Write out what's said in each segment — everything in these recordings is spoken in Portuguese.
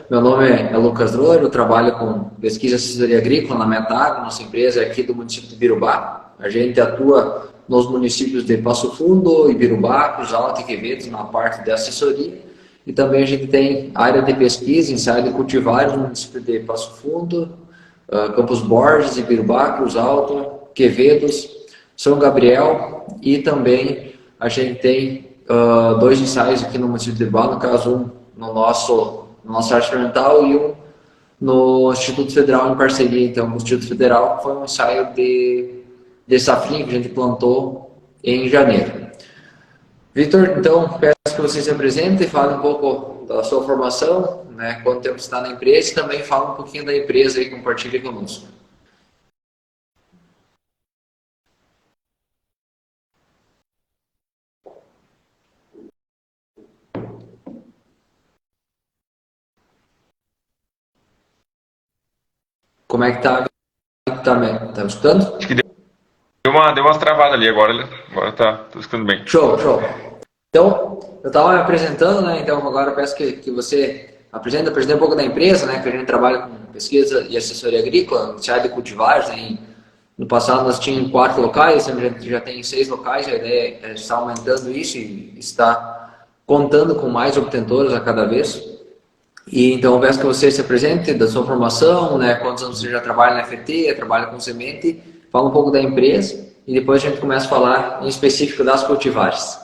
Meu nome é Lucas Drouro, eu trabalho com pesquisa e assessoria agrícola na Metagro, nossa empresa é aqui do município de Ibirubá. A gente atua nos municípios de Passo Fundo, Ibirubá, Cruz Alta e Quevedo, na parte de assessoria. E também a gente tem área de pesquisa, ensaio de cultivares no município de Passo Fundo, Campos Borges, Ibirubá, Cruz Alta, Quevedos, São Gabriel e também a gente tem dois ensaios aqui no município de Ibirubá, no caso um no nossa área experimental e um no Instituto Federal em parceria, então, com o Instituto Federal, foi um ensaio de safrinha que a gente plantou em janeiro. Vitor, então, peço que você se apresente e fale um pouco da sua formação, né, quanto tempo você está na empresa e também fala um pouquinho da empresa e compartilhe conosco. Como é que está? Tá me escutando? Acho que deu umas travadas ali agora tá, tô escutando bem. Show, show. Então, eu estava me apresentando, né? Então, agora eu peço que você apresente um pouco da empresa, né? Que a gente trabalha com pesquisa e assessoria agrícola, ensaio de cultivares, né? No passado nós tínhamos 4 locais, a gente já tem 6 locais, a ideia é estar aumentando isso e está contando com mais obtentores a cada vez. E então eu peço que você se apresente da sua formação, né? Quantos anos você já trabalha na FT, trabalha com semente, fala um pouco da empresa e depois a gente começa a falar em específico das cultivares.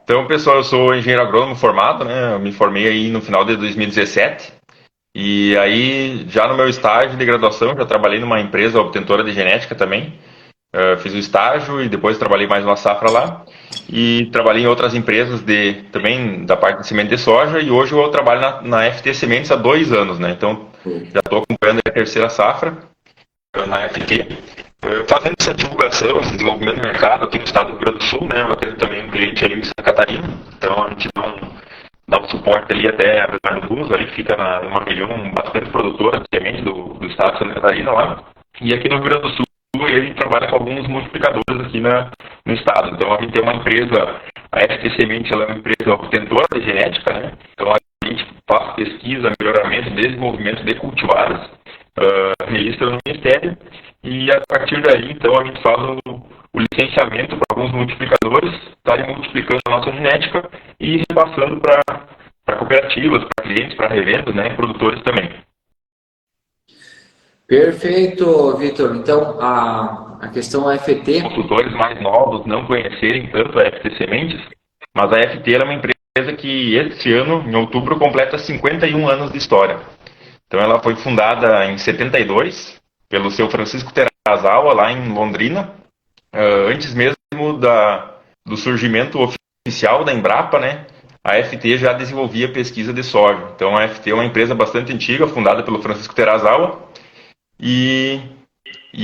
Então, pessoal, eu sou engenheiro agrônomo formado, né? Eu me formei aí no final de 2017. E aí, já no meu estágio de graduação, já trabalhei numa empresa obtentora de genética também. Fiz o estágio e depois trabalhei mais uma safra lá. E trabalhei em outras empresas também da parte de semente de soja. E hoje eu trabalho na FT Sementes há 2 anos, né? Então, já estou acompanhando a terceira safra na FT. Fazendo essa divulgação, esse desenvolvimento do mercado aqui no estado do Rio Grande do Sul, né? Eu tenho também um cliente ali em Santa Catarina. Então, a gente dá um suporte ali até a Apesar do Bus, ali que fica numa região bastante produtora de semente do estado de Santa Catarina lá. E aqui no Rio Grande do Sul, a gente trabalha com alguns multiplicadores aqui no estado. Então, a gente tem uma empresa, a FT Semente, ela é uma empresa obtentora de genética, né? Então, a gente faz pesquisa, melhoramento, desenvolvimento de cultivares, registra no Ministério, e a partir daí, então, a gente faz o licenciamento para alguns multiplicadores estarem multiplicando a nossa genética e repassando para cooperativas, para clientes, para revendas, né, e produtores também. Perfeito, Vitor. Então, a questão FT... Consultores mais novos não conhecerem tanto a FT Sementes, mas a FT é uma empresa que este ano, em outubro, completa 51 anos de história. Então, ela foi fundada em 72 pelo seu Francisco Terazawa, lá em Londrina, antes mesmo do surgimento oficial da Embrapa, né? A FT já desenvolvia pesquisa de soja. Então, a FT é uma empresa bastante antiga, fundada pelo Francisco Terazawa, e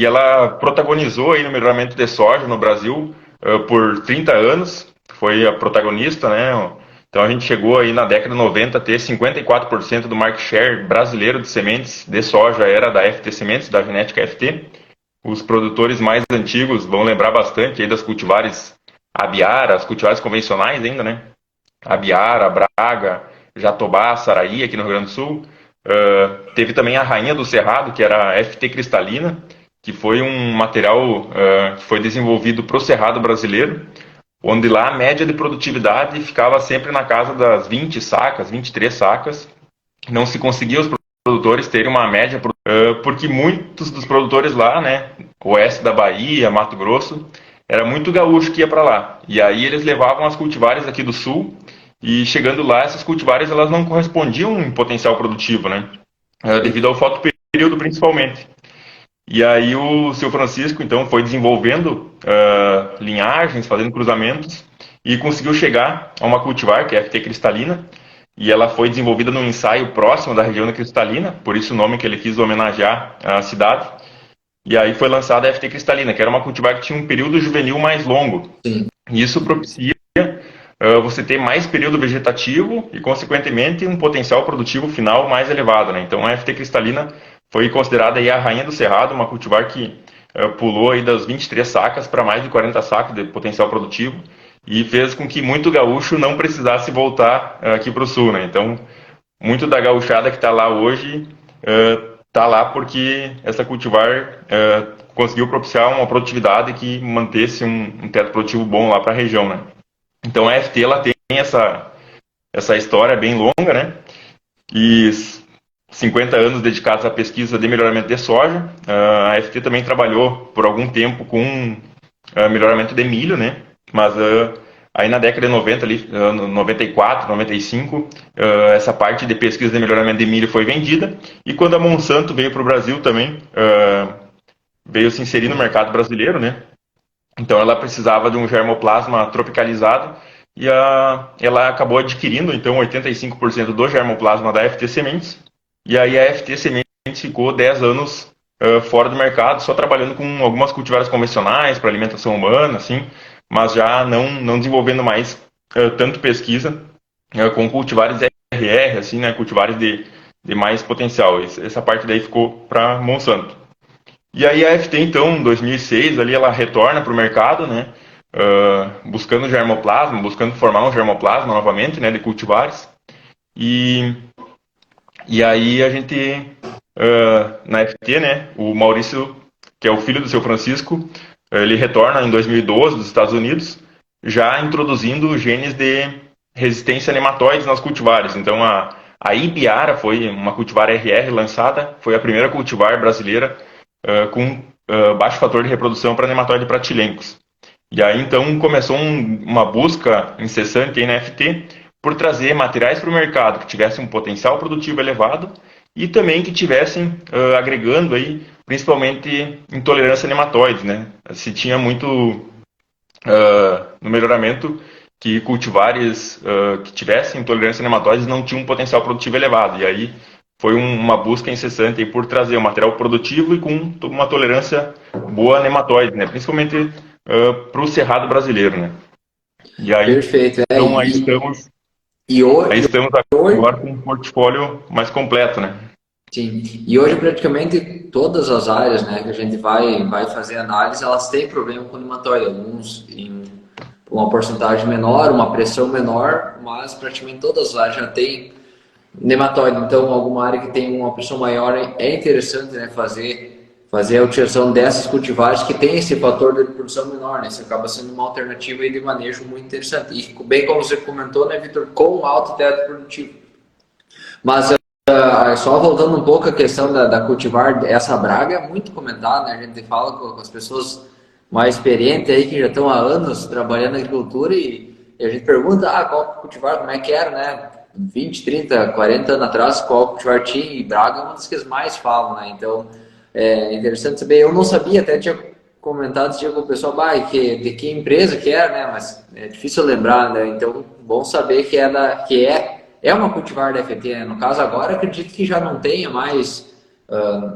ela protagonizou aí no melhoramento de soja no Brasil por 30 anos, foi a protagonista, né? Então a gente chegou aí na década de 90 a ter 54% do market share brasileiro de sementes de soja era da FT Sementes, da genética FT. Os produtores mais antigos vão lembrar bastante aí das cultivares Abiara, as cultivares convencionais ainda, né? Abiara, Braga, Jatobá, Saraí, aqui no Rio Grande do Sul. Teve também a Rainha do Cerrado, que era a FT Cristalina, que foi um material que foi desenvolvido para o Cerrado brasileiro, onde lá a média de produtividade ficava sempre na casa das 20 sacas, 23 sacas. Não se conseguia os produtores terem uma média, porque muitos dos produtores lá, né, oeste da Bahia, Mato Grosso, era muito gaúcho que ia para lá. E aí eles levavam as cultivares aqui do sul, e chegando lá, essas cultivares elas não correspondiam em potencial produtivo, né, devido ao fotoperíodo principalmente. E aí o seu Francisco, então, foi desenvolvendo linhagens, fazendo cruzamentos, e conseguiu chegar a uma cultivar, que é a FT Cristalina, e ela foi desenvolvida num ensaio próximo da região da Cristalina, por isso o nome que ele quis homenagear a cidade. E aí foi lançada a FT Cristalina, que era uma cultivar que tinha um período juvenil mais longo. Sim. E isso propicia você ter mais período vegetativo e, consequentemente, um potencial produtivo final mais elevado, né? Então a FT Cristalina foi considerada aí a rainha do cerrado, uma cultivar que pulou aí das 23 sacas para mais de 40 sacas de potencial produtivo e fez com que muito gaúcho não precisasse voltar aqui para o sul, né? Então, muito da gauchada que está lá hoje está lá porque essa cultivar conseguiu propiciar uma produtividade que mantesse um teto produtivo bom lá para a região, né? Então a FT ela tem essa história bem longa, né? E 50 anos dedicados à pesquisa de melhoramento de soja. A FT também trabalhou por algum tempo com melhoramento de milho, né? Mas aí na década de 90, ali, 94, 95, essa parte de pesquisa de melhoramento de milho foi vendida. E quando a Monsanto veio para o Brasil também, veio se inserir no mercado brasileiro, né? Então ela precisava de um germoplasma tropicalizado e ela acabou adquirindo então 85% do germoplasma da FT Sementes. E aí a FT Sementes ficou 10 anos fora do mercado, só trabalhando com algumas cultivares convencionais para alimentação humana, assim, mas já não desenvolvendo mais tanto pesquisa com cultivares RR, assim, né, cultivares de mais potencial. Essa parte daí ficou para Monsanto. E aí a FT, então, em 2006, ali ela retorna para o mercado, né, buscando germoplasma, buscando formar um germoplasma novamente, né, de cultivares. E aí a gente, na FT, né, o Maurício, que é o filho do seu Francisco, ele retorna em 2012 dos Estados Unidos, já introduzindo genes de resistência a nematóides nas cultivares. Então a Ibiara foi uma cultivar RR lançada, foi a primeira cultivar brasileira com baixo fator de reprodução para nematóide pratilencos. E aí então começou uma busca incessante aí na FT por trazer materiais para o mercado que tivessem um potencial produtivo elevado e também que tivessem agregando aí principalmente intolerância a nematóides, né? Se tinha muito no melhoramento que cultivares que tivessem intolerância a nematóides não tinham um potencial produtivo elevado. E aí foi uma busca incessante por trazer um material produtivo e com uma tolerância boa a nematóides, né? Principalmente para o cerrado brasileiro, né? E aí, Perfeito. então aí estamos Hoje, agora com um portfólio mais completo, né? sim. E hoje praticamente todas as áreas, né, que a gente vai fazer análise, elas têm problema com nematóide. Alguns em uma porcentagem menor, uma pressão menor, mas praticamente todas as áreas já têm nematóide. Então, alguma área que tem uma pressão maior é interessante, né, fazer a utilização dessas cultivares que tem esse fator de produção menor, né? Isso acaba sendo uma alternativa aí de manejo muito interessante. E bem como você comentou, né, Vitor, com alto teto produtivo. Mas só voltando um pouco à questão da cultivar, essa braga é muito comentada, né? A gente fala com as pessoas mais experientes aí que já estão há anos trabalhando na agricultura e a gente pergunta, qual cultivar, como é que era, né? 20, 30, 40 anos atrás, qual cultivar tinha, e braga é uma das que eles mais falam, né? Então, é interessante saber. Eu não sabia, até tinha comentado esse dia com o pessoal, de que empresa que era, né? Mas é difícil lembrar, né? Então, bom saber que é uma cultivar da FT, né? No caso agora, acredito que já não tenha mais,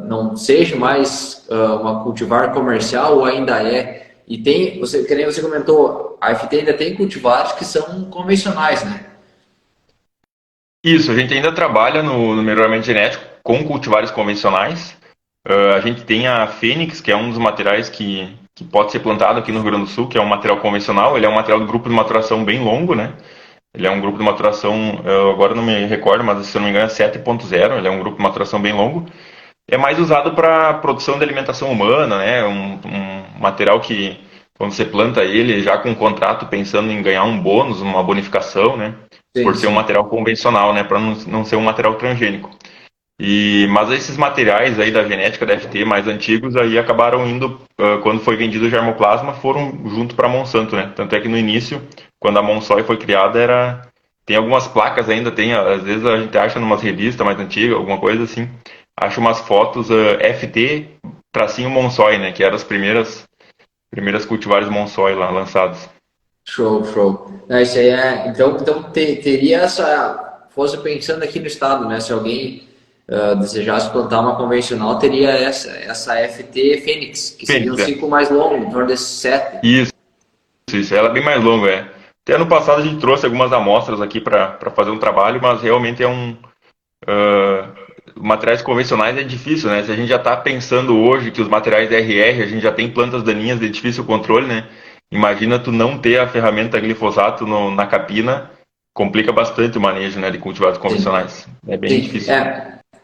não seja mais uma cultivar comercial, ou ainda é. E tem, que nem você comentou, a FT ainda tem cultivares que são convencionais, né? Isso, a gente ainda trabalha no melhoramento genético com cultivares convencionais. A gente tem a Fênix, que é um dos materiais que pode ser plantado aqui no Rio Grande do Sul, que é um material convencional. Ele é um material de grupo de maturação bem longo, né? Ele é um grupo de maturação, agora não me recordo, mas se eu não me engano é 7.0, ele é um grupo de maturação bem longo. É mais usado para produção de alimentação humana, né? Um material que, quando você planta ele, já com um contrato pensando em ganhar um bônus, uma bonificação, né? Sim, Por ser um sim. material convencional, né? Para não ser um material transgênico. Mas esses materiais aí da genética da FT mais antigos aí acabaram indo, quando foi vendido o germoplasma, foram junto para a Monsanto, né? Tanto é que no início, quando a Monsoy foi criada, tem algumas placas ainda, às vezes a gente acha numas revistas mais antigas, alguma coisa assim, acha umas fotos FT tracinho Monsoy, né? Que eram as primeiras cultivares Monsoy lá lançadas. Show, show. Não, isso aí então teria essa. Fosse pensando aqui no estado, né? Se alguém desejasse plantar uma convencional, teria essa FT Fênix, que seria um Fênix, ciclo mais longo, em torno de 7. isso, ela é bem mais longa, é. Até ano passado a gente trouxe algumas amostras aqui para fazer um trabalho, mas realmente materiais convencionais é difícil, né? Se a gente já está pensando hoje que os materiais RR, a gente já tem plantas daninhas de difícil controle, né? Imagina tu não ter a ferramenta glifosato na capina complica bastante o manejo, né, de cultivares Sim. convencionais. É bem Sim, difícil.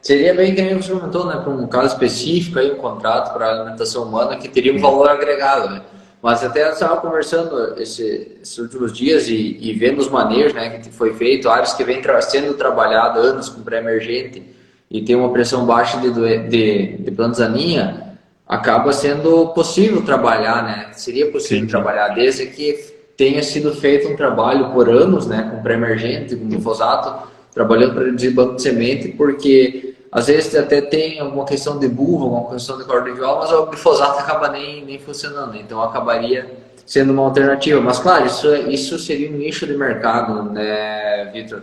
seria bem que nem você comentou, né, para um caso específico aí, um contrato para alimentação humana que teria um valor agregado, né? Mas até eu estava conversando esses últimos dias e vendo os manejos, né, que foi feito, áreas que vem sendo trabalhado há anos com pré-emergente e tem uma pressão baixa de plantas daninhas, acaba sendo possível trabalhar, né? Seria possível Sim, sim. trabalhar desde que tenha sido feito um trabalho por anos, né, com pré-emergente, com glifosato, trabalhando para reduzir banco de semente, porque às vezes até tem alguma questão de bulva, alguma questão de corda de viola, mas o glifosato acaba nem funcionando, então acabaria sendo uma alternativa. Mas claro, isso seria um nicho de mercado, né, Vitor?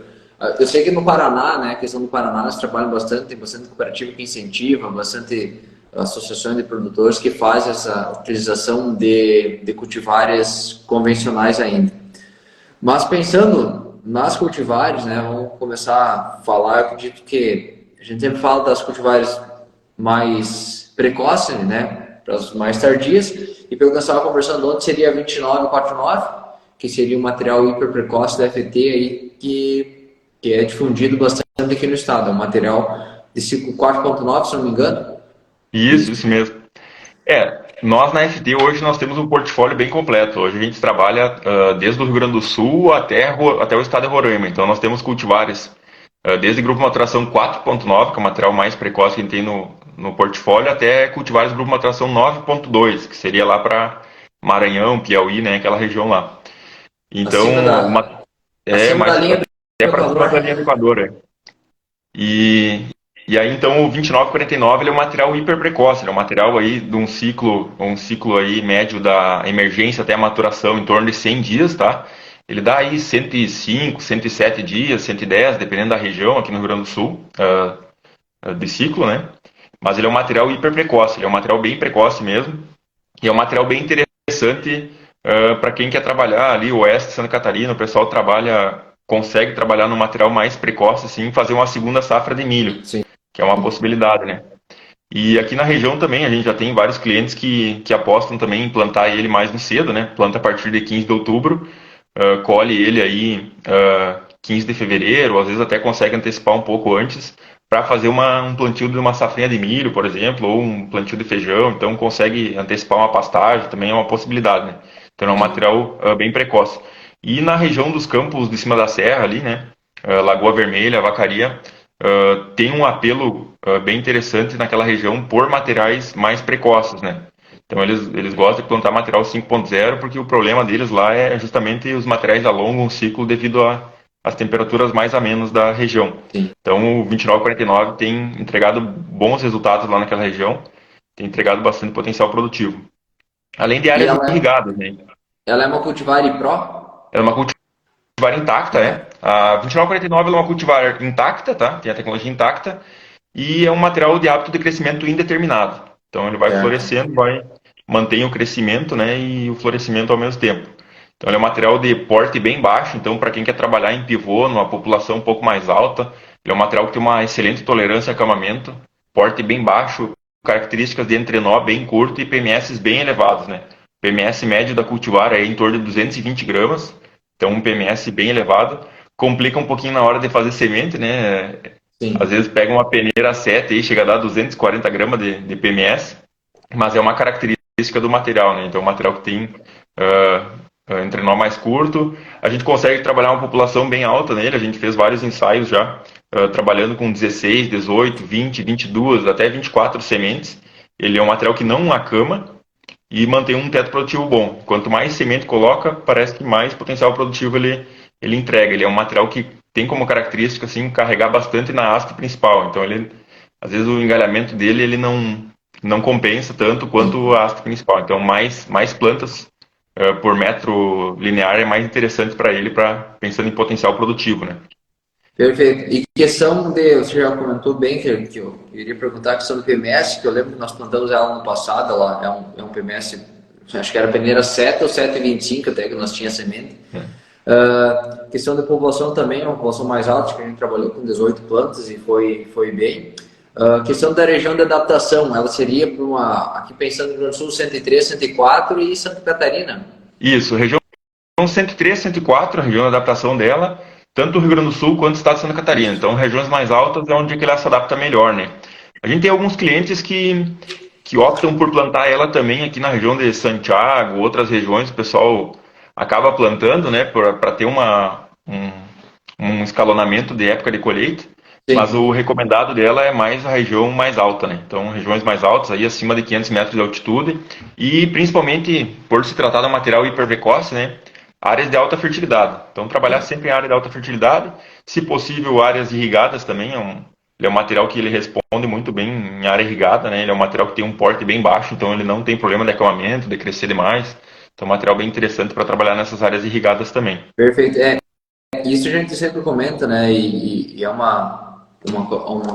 Eu sei que no Paraná, né, a questão do Paraná, eles trabalham bastante, tem bastante cooperativa que incentiva, bastante associações de produtores que fazem essa utilização de cultivares convencionais ainda. Mas pensando nas cultivares, né, vamos começar a falar, eu acredito que a gente sempre fala das cultivares mais precoces, né, para as mais tardias, e pelo que eu estava conversando ontem, seria a 2949, que seria um material hiper precoce da FT aí, que é difundido bastante aqui no estado, é um material de ciclo 4.9, se não me engano. Isso mesmo. Nós na FD hoje nós temos um portfólio bem completo. Hoje a gente trabalha desde o Rio Grande do Sul até o estado de Roraima. Então nós temos cultivares desde grupo maturação 4.9, que é o material mais precoce que a gente tem no portfólio, até cultivares grupo maturação 9.2, que seria lá para Maranhão, Piauí, né, aquela região lá. Então, Acima da, acima da mais linha do até para cima Equador. da linha do Equador. E, e aí, então, o 2949 ele é um material hiper precoce, ele é um material aí de um ciclo aí médio da emergência até a maturação em torno de 100 dias, tá? Ele dá aí 105, 107 dias, 110, dependendo da região, aqui no Rio Grande do Sul, de ciclo, né? Mas ele é um material hiper precoce, ele é um material bem precoce mesmo, e é um material bem interessante para quem quer trabalhar ali, oeste de Santa Catarina, o pessoal consegue trabalhar no material mais precoce, assim, fazer uma segunda safra de milho, Sim. que é uma possibilidade, né? E aqui na região também a gente já tem vários clientes que apostam também em plantar ele mais no cedo, né? Planta a partir de 15 de outubro, colhe ele aí 15 de fevereiro, às vezes até consegue antecipar um pouco antes para fazer um plantio de uma safrinha de milho, por exemplo, ou um plantio de feijão, então consegue antecipar uma pastagem, também é uma possibilidade, né? Então é um material bem precoce. E na região dos campos de cima da serra ali, né? Lagoa Vermelha, Vacaria, tem um apelo bem interessante naquela região por materiais mais precoces, né? Então eles gostam de plantar material 5.0 porque o problema deles lá é justamente os materiais alongam o ciclo devido às temperaturas mais amenas da região. Sim. Então o 2949 tem entregado bons resultados lá naquela região, tem entregado bastante potencial produtivo. Além de E áreas irrigadas, né? ela é uma cultivar Pro? É uma cultivar intacta, Aham. é. A 2949 é uma cultivar intacta, tá? Tem a tecnologia intacta e é um material de hábito de crescimento indeterminado. Então ele vai Certo. florescendo, mantém o crescimento, né, e o florescimento ao mesmo tempo. Então ele é um material de porte bem baixo, então para quem quer trabalhar em pivô, numa população um pouco mais alta, ele é um material que tem uma excelente tolerância a acamamento, porte bem baixo, características de entrenó bem curto e PMS bem elevados, né? O PMS médio da cultivar é em torno de 220 gramas, então um PMS bem elevado. Complica um pouquinho na hora de fazer semente, né? Às Sim. vezes pega uma peneira 7 e chega a dar 240 gramas de PMS, mas é uma característica do material, né? Então, o material que tem entrenó mais curto, a gente consegue trabalhar uma população bem alta nele, a gente fez vários ensaios já, trabalhando com 16, 18, 20, 22, até 24 sementes. Ele é um material que não acama e mantém um teto produtivo bom. Quanto mais semente coloca, parece que mais potencial produtivo ele entrega. Ele é um material que tem como característica assim, carregar bastante na haste principal. Então, às vezes o engalhamento dele ele não compensa tanto quanto a haste principal. Então, mais plantas por metro linear é mais interessante para ele, pensando em potencial produtivo, né? Perfeito. E questão de, você já comentou bem que eu iria perguntar a questão do PMS, que eu lembro que nós plantamos ela no passado, ela é um PMS, acho que era a peneira 7 ou 7,25 até que nós tinha semente. Questão de população também, é uma população mais alta, acho que a gente trabalhou com 18 plantas e foi bem. Questão da região de adaptação, ela seria para aqui pensando no Rio Grande do Sul, 103, 104 e Santa Catarina. Isso, região 103, 104, a região de adaptação dela. tanto o Rio Grande do Sul quanto o estado de Santa Catarina. Então, regiões mais altas é onde que ela se adapta melhor, né? A gente tem alguns clientes que optam por plantar ela também aqui na região de Santiago, outras regiões, o pessoal acaba plantando, né, para ter um escalonamento de época de colheita, mas Sim. o recomendado dela é mais a região mais alta, né? Então, regiões mais altas, aí acima de 500 metros de altitude, e principalmente, por se tratar de um material hiperprecoce, né, áreas de alta fertilidade. Então, trabalhar sempre em área de alta fertilidade, se possível, áreas irrigadas também, ele é um material que ele responde muito bem em área irrigada, né? Ele é um material que tem um porte bem baixo, então ele não tem problema de acabamento, de crescer demais. Então, é um material bem interessante para trabalhar nessas áreas irrigadas também. Perfeito. Isso a gente sempre comenta, né? E é uma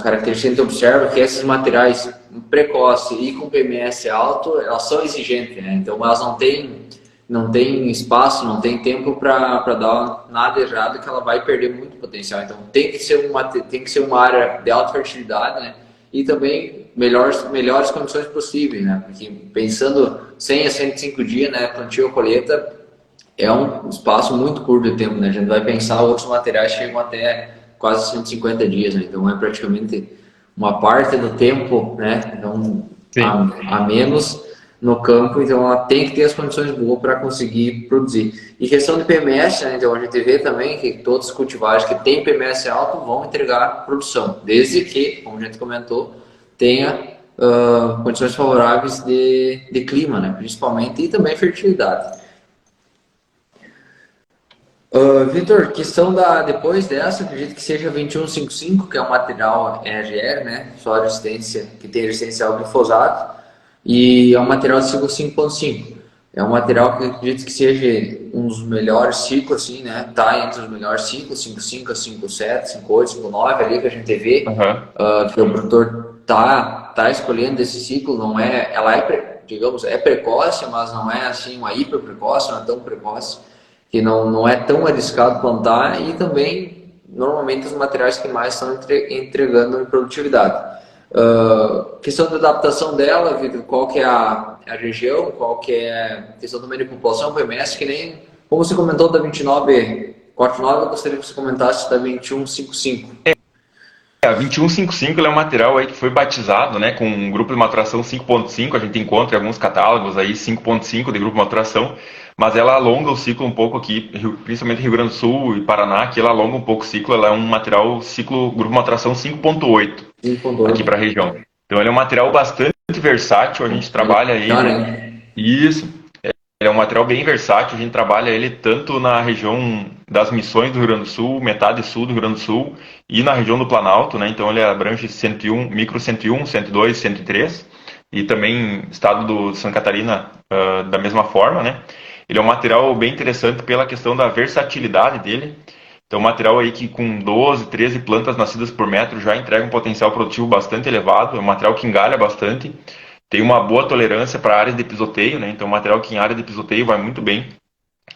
característica que a gente observa que esses materiais precoce e com PMS alto, elas são exigentes, né? Então elas não têm espaço, não tem tempo para dar nada errado, que ela vai perder muito potencial. Então tem que ser uma área de alta fertilidade, né? E também melhores condições possíveis, né? Porque pensando 100 a 105 dias, né? Plantio ou colheita é um espaço muito curto de tempo, né? A gente vai pensar, outros materiais chegam até quase 150 dias, né? Então é praticamente uma parte do tempo, né? Então, Sim. a menos no campo, então ela tem que ter as condições boas para conseguir produzir. E questão de PMS, né? Então a gente vê também que todos os cultivares que têm PMS alto vão entregar produção, desde que, como a gente comentou, tenha condições favoráveis de clima, né? Principalmente, e também fertilidade. Vitor, questão depois dessa, acredito que seja 2155, que é um material ERGR, né? Só resistência, que tem resistência ao glifosato, e é um material de ciclo 5.5. É um material que acredito que seja um dos melhores ciclos, assim, né? Tá entre os melhores ciclos, 5.5, 5.7, 5.8, 5.9 ali que a gente vê, Uhum. que o produtor tá escolhendo esse ciclo, não é, ela é, digamos, é precoce, mas não é assim uma hiper precoce, não é tão precoce, que não é tão arriscado plantar, e também normalmente os materiais que mais estão entregando em produtividade. Questão da adaptação dela, Vitor, qual que é a região, qual que é a questão também de população, PMS, que nem como você comentou da 2949, eu gostaria que você comentasse da 2155. A 2155 ele é um material aí que foi batizado, né, com um grupo de maturação 5.5, a gente encontra em alguns catálogos aí 5.5 de grupo de maturação, mas ela alonga o ciclo um pouco aqui, principalmente Rio Grande do Sul e Paraná, que ela alonga um pouco o ciclo, ela é um material ciclo grupo de maturação 5.8 aqui 5.8. para a região. Então ele é um material bastante versátil, a gente trabalha Melhor, ele, hein? isso, ele é um material bem versátil, a gente trabalha ele tanto na região das Missões do Rio Grande do Sul, metade sul do Rio Grande do Sul, e na região do Planalto, né? Então ele abrange 101, micro 101, 102, 103, e também estado do Santa Catarina da mesma forma, né? Ele é um material bem interessante pela questão da versatilidade dele. Então, um material aí que com 12, 13 plantas nascidas por metro já entrega um potencial produtivo bastante elevado, é um material que engalha bastante, tem uma boa tolerância para áreas de pisoteio, né? Então, um material que em área de pisoteio vai muito bem.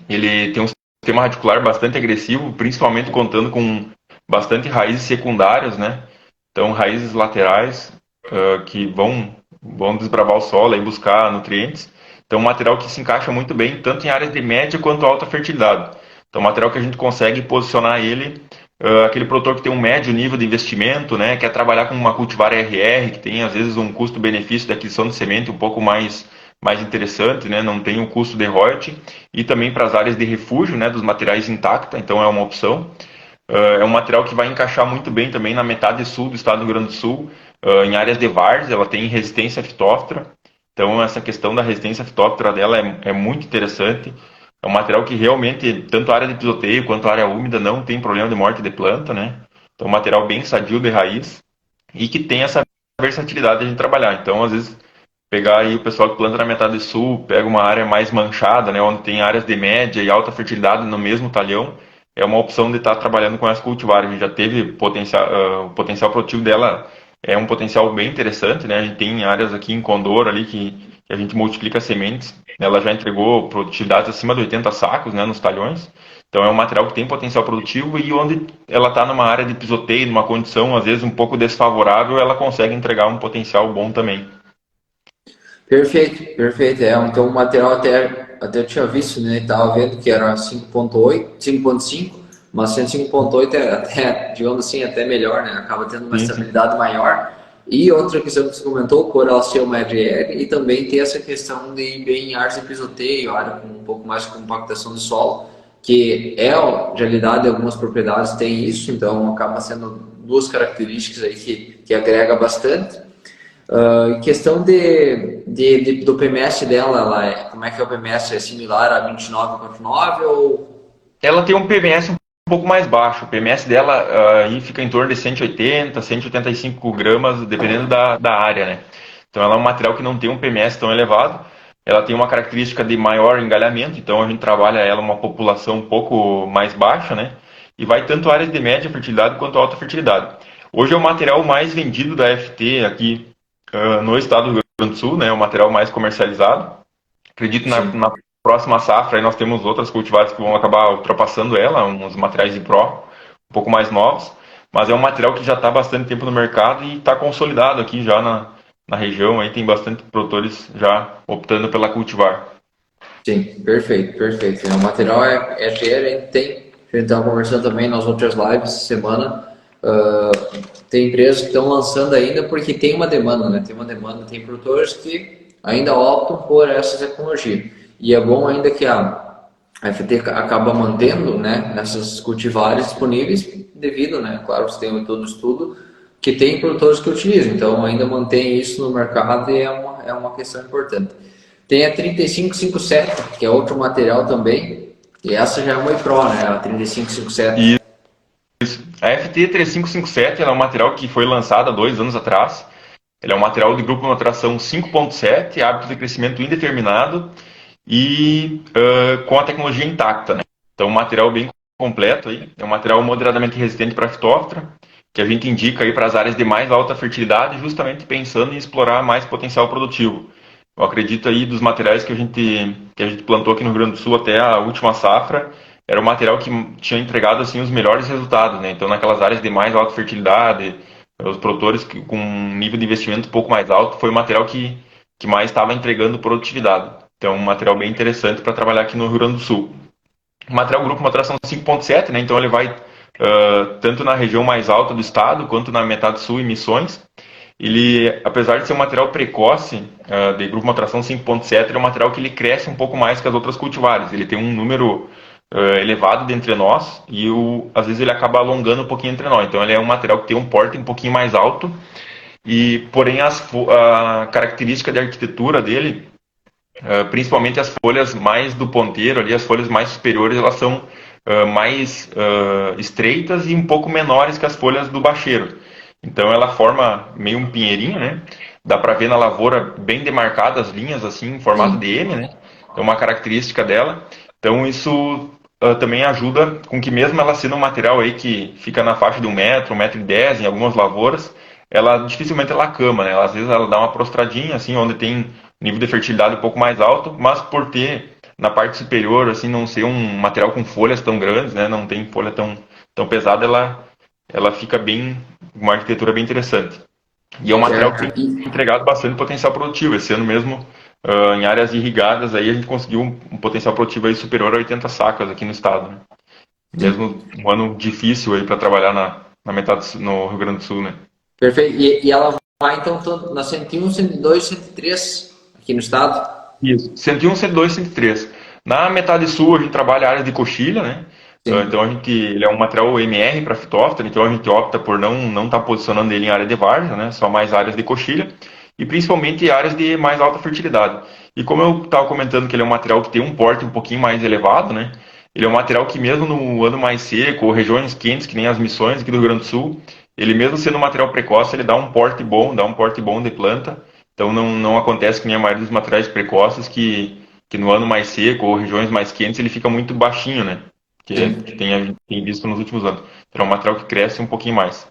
Ele tem um sistema radicular bastante agressivo, principalmente contando com bastante raízes secundárias, né? Então, raízes laterais que vão desbravar o solo e buscar nutrientes. Então, um material que se encaixa muito bem, tanto em áreas de média quanto alta fertilidade. Então, um material que a gente consegue posicionar ele, aquele produtor que tem um médio nível de investimento, né? Quer trabalhar com uma cultivar RR, que tem às vezes um custo-benefício da aquisição de semente um pouco mais interessante, né? Não tem o custo de royalty, e também para as áreas de refúgio, né? Dos materiais intacta, então é uma opção. É um material que vai encaixar muito bem também na metade sul do estado do Rio Grande do Sul, em áreas de várzea, ela tem resistência a fitóftora, então essa questão da resistência a fitóftora dela é muito interessante. É um material que realmente, tanto a área de pisoteio quanto a área úmida, não tem problema de morte de planta, né? Então, um material bem sadio de raiz e que tem essa versatilidade de a gente trabalhar. Então, às vezes, pegar aí o pessoal que planta na metade sul, pega uma área mais manchada, né, onde tem áreas de média e alta fertilidade no mesmo talhão, é uma opção de estar trabalhando com essa cultivar. A gente já teve potencial, o potencial produtivo dela é um potencial bem interessante, né? A gente tem áreas aqui em Condor ali que a gente multiplica sementes. Ela já entregou produtividades acima de 80 sacos, né, nos talhões. Então é um material que tem potencial produtivo e onde ela está numa área de pisoteio, numa condição às vezes um pouco desfavorável, ela consegue entregar um potencial bom também. Perfeito, perfeito. Então o material até eu tinha visto, né? Estava vendo que era 5.8, 5.5, mas 105.8 é até, digamos assim, até melhor, né? Acaba tendo uma Sim, sim. estabilidade maior. E outra questão que você comentou, correlação RL, e também tem essa questão de ir bem em áreas de pisoteio, área com um pouco mais de compactação de solo, que é, na realidade, algumas propriedades têm isso, então acaba sendo duas características aí que agrega bastante. Em questão do PMS dela, como é que é o PMS? É similar a 29,49 ou... Ela tem um PMS um pouco mais baixo. O PMS dela aí fica em torno de 180, 185 gramas, dependendo da área, né? Então ela é um material que não tem um PMS tão elevado. Ela tem uma característica de maior engalhamento, então a gente trabalha ela uma população um pouco mais baixa, né? E vai tanto áreas de média fertilidade quanto alta fertilidade. Hoje é o material mais vendido da FT aqui no estado do Rio Grande do Sul, né? O material mais comercializado. Acredito na próxima safra aí nós temos outras cultivares que vão acabar ultrapassando ela, uns materiais de Pro, um pouco mais novos, mas é um material que já está há bastante tempo no mercado e está consolidado aqui já na região, aí tem bastante produtores já optando pela cultivar. Sim, perfeito, perfeito. O material é cheio, a gente estava conversando também nas outras lives essa semana. Tem empresas que estão lançando ainda porque tem uma demanda, né? Tem uma demanda, tem produtores que ainda optam por essa tecnologia. E é bom ainda que a FT acaba mantendo, né, essas cultivares disponíveis devido, né, claro, você tem todo o estudo que tem produtores que utilizam, então ainda mantém isso no mercado e é uma questão importante. Tem a 3557, que é outro material também, e essa já é uma Pro, né, a 3557. E a FT 3557 ela é um material que foi lançado há 2 anos atrás. Ele é um material de grupo de nutração 5.7, hábito de crescimento indeterminado e com a tecnologia intacta, né? Então, um material bem completo aí. É um material moderadamente resistente para fitóftora, que a gente indica aí para as áreas de mais alta fertilidade, justamente pensando em explorar mais potencial produtivo. Eu acredito aí dos materiais que a gente plantou aqui no Rio Grande do Sul até a última safra, era um material que tinha entregado assim os melhores resultados, né? Então, naquelas áreas de mais alta fertilidade, os produtores com um nível de investimento um pouco mais alto, foi o material que mais estava entregando produtividade. Então, um material bem interessante para trabalhar aqui no Rio Grande do Sul. O material grupo uma tração 5.7, né? Então ele vai tanto na região mais alta do estado quanto na metade sul e Missões. Ele, apesar de ser um material precoce de grupo uma tração 5.7, ele é um material que ele cresce um pouco mais que as outras cultivares. Ele tem um número elevado dentre nós e às vezes ele acaba alongando um pouquinho entre nós. Então ele é um material que tem um porte um pouquinho mais alto e, porém, a característica de arquitetura dele, principalmente as folhas mais do ponteiro, ali, as folhas mais superiores, elas são mais estreitas e um pouco menores que as folhas do bacheiro. Então ela forma meio um pinheirinho, né? Dá para ver na lavoura bem demarcadas as linhas assim em formato de M, né? É uma característica dela. Então isso também ajuda com que mesmo ela sendo um material aí que fica na faixa de 1 metro, 1,10 m em algumas lavouras, ela dificilmente ela cama, né? Às vezes ela dá uma prostradinha assim, onde tem nível de fertilidade um pouco mais alto, mas por ter na parte superior, assim, não ser um material com folhas tão grandes, né, não tem folha tão pesada, ela fica bem, uma arquitetura bem interessante. E é um material que tem entregado bastante potencial produtivo. Esse ano mesmo, em áreas irrigadas, aí a gente conseguiu um potencial produtivo aí superior a 80 sacas aqui no estado, né? Mesmo um ano difícil aí para trabalhar na metade no Rio Grande do Sul, né? Perfeito. E ela vai então na 101, 102, 103 aqui no estado? Isso. 101, 102, 103. Na metade sul a gente trabalha a área de coxilha, né? Então ele é um material MR para fitóftora, então a gente opta por não estar posicionando ele em área de várzea, né? Só mais áreas de coxilha e principalmente áreas de mais alta fertilidade. E como eu estava comentando que ele é um material que tem um porte um pouquinho mais elevado, né? Ele é um material que mesmo no ano mais seco ou regiões quentes, que nem as Missões aqui do Rio Grande do Sul, ele mesmo sendo um material precoce, ele dá um porte bom de planta. Então não acontece que nem a maioria dos materiais precoces que no ano mais seco ou regiões mais quentes ele fica muito baixinho, né? Que a gente tem visto nos últimos anos. Então é um material que cresce um pouquinho mais.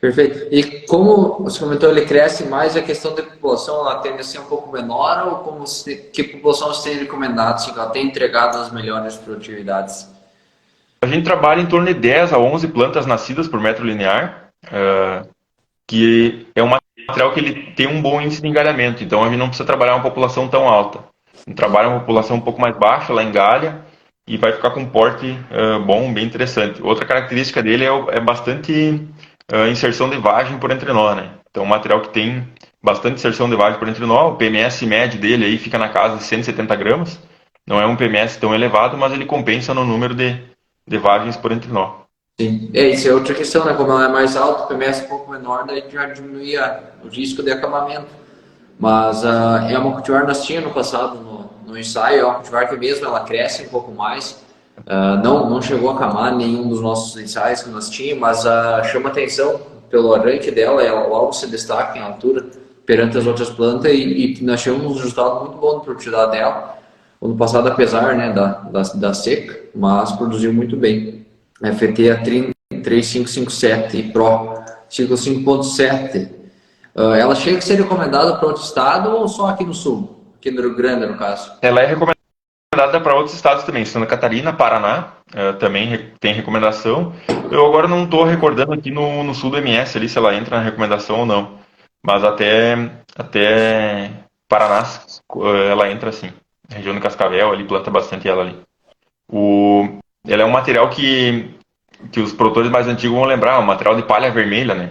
Perfeito. E como você comentou, ele cresce mais, a questão da população, ela tende a ser um pouco menor ou que população você tem recomendado, assim, que ela tem entregado as melhores produtividades? A gente trabalha em torno de 10 a 11 plantas nascidas por metro linear, que é um material que ele tem um bom índice de engalhamento, então a gente não precisa trabalhar uma população tão alta. A gente trabalha uma população um pouco mais baixa, ela engalha, e vai ficar com um porte bom, bem interessante. Outra característica dele é bastante inserção de vagem por entrenó, né? Então, um material que tem bastante inserção de vagem por entrenó, o PMS médio dele aí fica na casa de 170 gramas, não é um PMS tão elevado, mas ele compensa no número de vagens por entrenó. Sim, isso é outra questão, né? Como ela é mais alta, o PMS um pouco menor, daí já diminuía o risco de acamamento. Mas é uma cultivar que nós tínhamos no passado no ensaio, é uma cultivar que mesmo ela cresce um pouco mais. Não chegou a acamar nenhum dos nossos ensaios que nós tínhamos, mas chama atenção pelo arranque dela, ela logo se destaca em altura perante as outras plantas e nós tivemos um resultado muito bom de produtividade dela. Ano passado, apesar, né, da seca, mas produziu muito bem. FT a 3557 e Pro ciclo 5.7. Ela chega a ser recomendada para outro estado ou só aqui no sul? Aqui no Rio Grande, no caso? Ela é recomendada para outros estados também, Santa Catarina, Paraná, também tem recomendação. Eu agora não estou recordando aqui no sul do MS ali se ela entra na recomendação ou não, mas até Paraná ela entra sim. A região do Cascavel ali planta bastante ela ali. Ela é um material que os produtores mais antigos vão lembrar, um material de palha vermelha, né?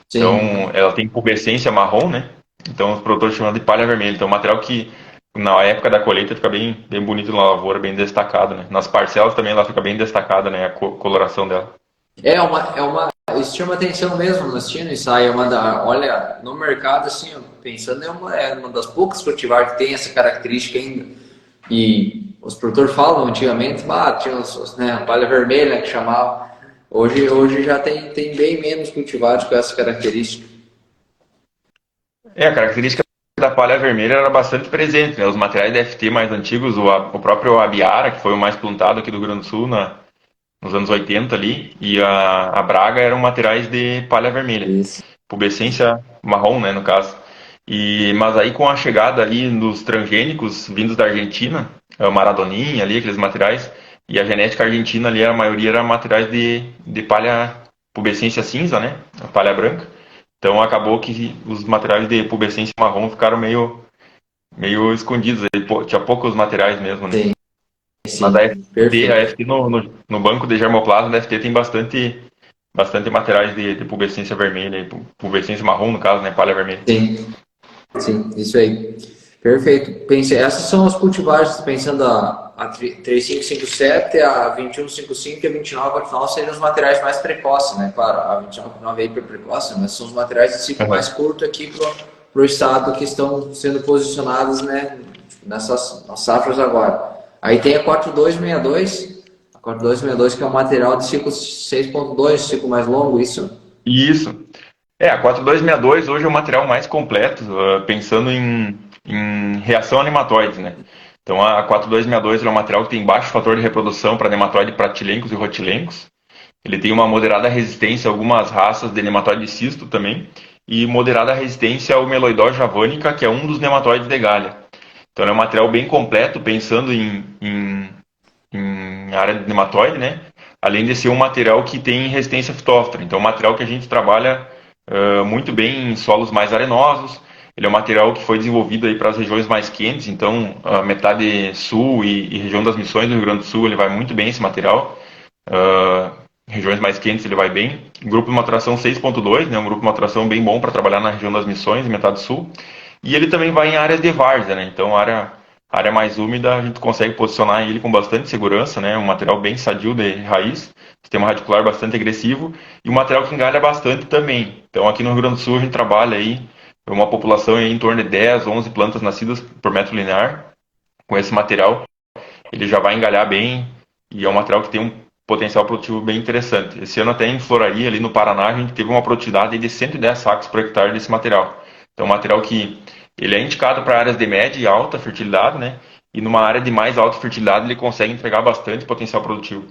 Sim. Então, ela tem pubescência marrom, né? Então, os produtores chamam de palha vermelha. Então, um material que, na época da colheita, fica bem bonito na lavoura, bem destacado, né? Nas parcelas também ela fica bem destacada, né? A coloração dela. Isso chama atenção mesmo, nós tínhamos ensaio, olha, no mercado, assim, pensando, é uma das poucas cultivares que tem essa característica ainda. E os produtores falam antigamente, tinha a palha vermelha que chamava. Hoje já tem bem menos cultivares com essa característica. A característica da palha vermelha era bastante presente, né? Os materiais de FT mais antigos, o próprio Abiara, que foi o mais plantado aqui do Rio Grande do Sul nos anos 80 ali, e a Braga eram materiais de palha vermelha. Isso. Pubescência marrom, né, no caso. Mas aí com a chegada ali dos transgênicos vindos da Argentina, a Maradoninha ali, aqueles materiais, e a genética argentina ali, a maioria era materiais de palha pubescência cinza, né, a palha branca. Então acabou que os materiais de pubescência marrom ficaram meio escondidos. Tinha poucos materiais mesmo, né? Sim. Mas a FT no banco de germoplasma da FT tem bastante materiais de pubescência vermelha, pubescência marrom no caso, né? Palha vermelha. Sim, isso aí. Perfeito. Essas são as cultivares, pensando a 3557, a 2155 e a 2949 seriam os materiais mais precoces, né? Claro, a 2949 é hiper precoce, mas são os materiais de ciclo mais curto aqui para o estado que estão sendo posicionados, né, nessas safras agora. Aí tem a 4262, que é um material de ciclo 6.2, ciclo mais longo, isso? Isso. A 4262 hoje é o material mais completo, pensando em reação a nematóides, né? Então a 4262 é um material que tem baixo fator de reprodução para nematóide pratilencos e rotilencos. Ele tem uma moderada resistência a algumas raças de nematóide cisto também, e moderada resistência ao meloidó javanica, que é um dos nematóides de galha. Então é um material bem completo, pensando em área de nematóide, né? Além de ser um material que tem resistência fitóftora. Então é um material que a gente trabalha muito bem em solos mais arenosos. Ele é um material que foi desenvolvido aí para as regiões mais quentes, então a metade sul e região das Missões do Rio Grande do Sul, ele vai muito bem esse material. Regiões mais quentes ele vai bem. Grupo de maturação 6.2, né, um grupo de maturação bem bom para trabalhar na região das Missões e metade sul. E ele também vai em áreas de várzea, né, então área mais úmida a gente consegue posicionar ele com bastante segurança, né, um material bem sadio de raiz, sistema radicular bastante agressivo e um material que engalha bastante também. Então aqui no Rio Grande do Sul a gente trabalha aí uma população aí em torno de 10, 11 plantas nascidas por metro linear. Com esse material ele já vai engalhar bem e é um material que tem um potencial produtivo bem interessante. Esse ano até em Floraria, ali no Paraná, a gente teve uma produtividade de 110 sacos por hectare desse material. Então é um material que ele é indicado para áreas de média e alta fertilidade, né? E numa área de mais alta fertilidade ele consegue entregar bastante potencial produtivo.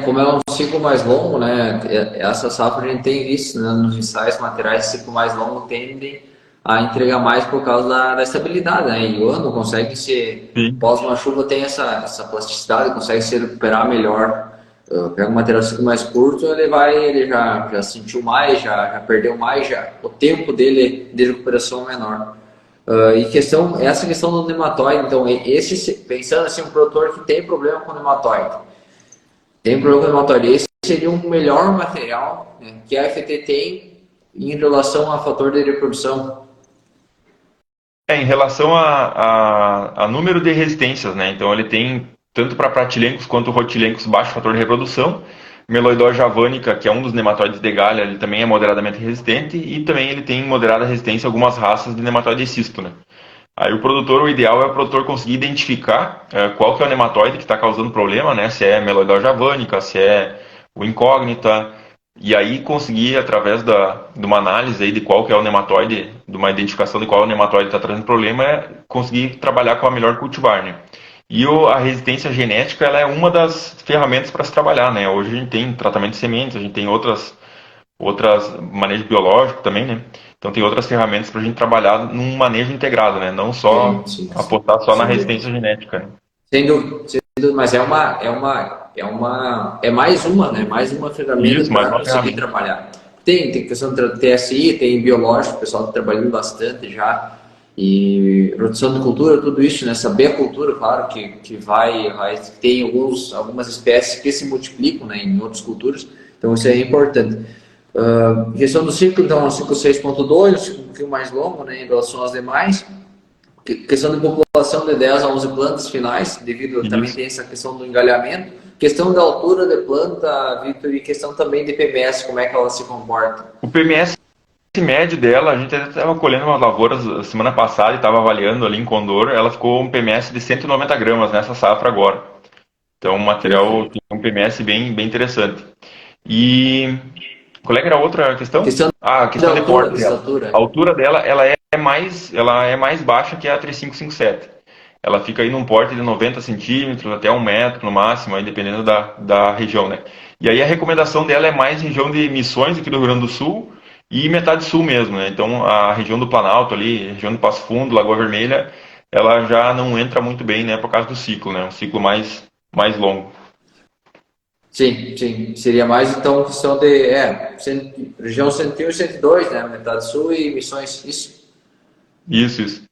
Como é um ciclo mais longo, né? Essa safra a gente tem visto, né? Nos ensaios materiais, ciclo mais longo tendem a entregar mais por causa da estabilidade, né? E o ano consegue após uma chuva tem essa plasticidade, consegue se recuperar melhor. Pega um material ciclo mais curto, ele já sentiu mais, já perdeu mais, o tempo dele de recuperação é menor. Essa questão do nematóide, então, pensando assim, um produtor que tem problema com nematóide, esse seria um melhor material, né, que a FT tem em relação a fator de reprodução. Em relação a número de resistências, né? Então ele tem tanto para pratilencos quanto rotilencos baixo fator de reprodução. Meloidose javanica, que é um dos nematóides de galha, ele também é moderadamente resistente e também ele tem moderada resistência a algumas raças de nematóide cisto, né? Aí o ideal é o produtor conseguir identificar qual que é o nematóide que está causando problema, né? Se é Meloidose javanica, se é o incógnita, e aí conseguir, através de uma análise aí de qual que é o nematóide, de uma identificação de qual o nematóide está trazendo problema, é conseguir trabalhar com a melhor cultivar, né? E a resistência genética, ela é uma das ferramentas para se trabalhar, né? Hoje a gente tem tratamento de sementes, a gente tem outras manejo biológico também, né? Então tem outras ferramentas para a gente trabalhar num manejo integrado, né? Não só Sim, apostar só na sem dúvida. resistência genética, né? Sem dúvida, mas é mais uma, né? Mais uma ferramenta Isso, mais para uma conseguir ferramenta. trabalhar. Tem questão de TSI, tem biológico, o pessoal está trabalhando bastante já. E produção de cultura, tudo isso, né? Saber a cultura, claro, que tem algumas espécies que se multiplicam, né, em outras culturas, então isso é importante. Questão do ciclo, então, é um ciclo 6.2, um ciclo um pouquinho mais longo, né, em relação às demais. Questão de população de 10 a 11 plantas finais, devido também Isso. tem essa questão do engalhamento. Questão da altura de planta, Vitor, e questão também de PMS, como é que ela se comporta. O PMS médio dela, a gente até estava colhendo umas lavouras semana passada e estava avaliando ali em Condor, ela ficou um PMS de 190 gramas nessa safra agora. Então o material Perfeito. tem um PMS bem interessante. E qual é que era a outra questão? Questão Ah, a de questão de altura, porte de dela. A estatura. altura dela, ela é mais baixa que a 3557. Ela fica aí num porte de 90 centímetros até 1 metro no máximo, aí dependendo da região, né? E aí a recomendação dela é mais região de Missões aqui do Rio Grande do Sul e metade sul mesmo, né? Então a região do Planalto ali, região do Passo Fundo, Lagoa Vermelha, ela já não entra muito bem, né? Por causa do ciclo, né? Um ciclo mais longo. Sim, sim. Seria mais então questão de região 101 e 102, né? Metade sul e missões. Isso. Isso.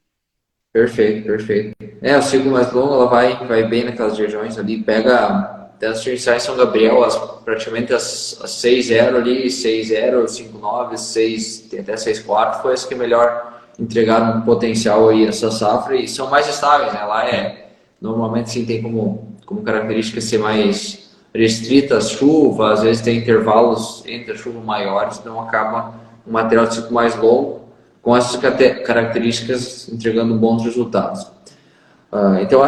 Perfeito, perfeito. O ciclo mais longo, ela vai bem naquelas regiões ali, pega das em São Gabriel, praticamente as 6.0 ali, 6.0, 5.9, 6, tem até 6.4, foi as que melhor entregaram um potencial aí nessa safra e são mais estáveis, né? Lá normalmente sim tem como característica ser mais restrita às chuvas, às vezes tem intervalos entre as chuvas maiores, então acaba um material de ciclo mais longo com essas características entregando bons resultados. Então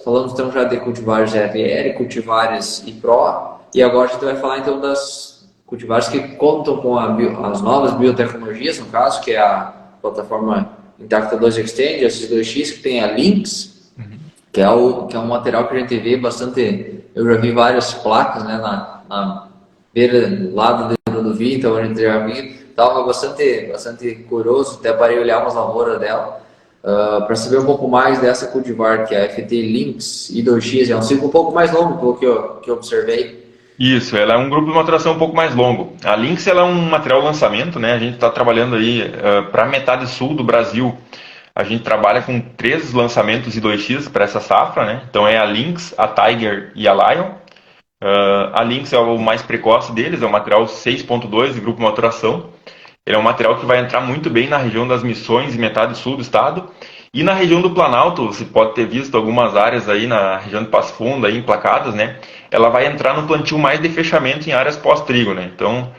falamos então já de cultivares RR, cultivares e Pro, e agora a gente vai falar então das cultivares que contam com as novas biotecnologias, no caso, que é a plataforma Intacta 2 Extend, a S2X, que tem a Lynx, que é um material que a gente vê bastante, eu já vi várias placas, né, na beira, lado da rodovia, então a gente já viu, estava bastante curioso, até parei olhar umas lavouras dela, para saber um pouco mais dessa cultivar, que é a FT Lynx I2X, é um ciclo um pouco mais longo, pelo que eu observei. Isso, ela é um grupo de maturação um pouco mais longo. A Lynx ela é um material lançamento, né? A gente está trabalhando aí para a metade sul do Brasil. A gente trabalha com 3 lançamentos e 2X para essa safra, né? Então é a Lynx, a Tiger e a Lion. A Lynx é o mais precoce deles, é o material 6.2 de grupo de maturação. Ele é um material que vai entrar muito bem na região das Missões e metade sul do estado. E na região do Planalto, você pode ter visto algumas áreas aí na região de Passo Fundo, aí emplacadas, né? Ela vai entrar no plantio mais de fechamento em áreas pós-trigo, né? Então,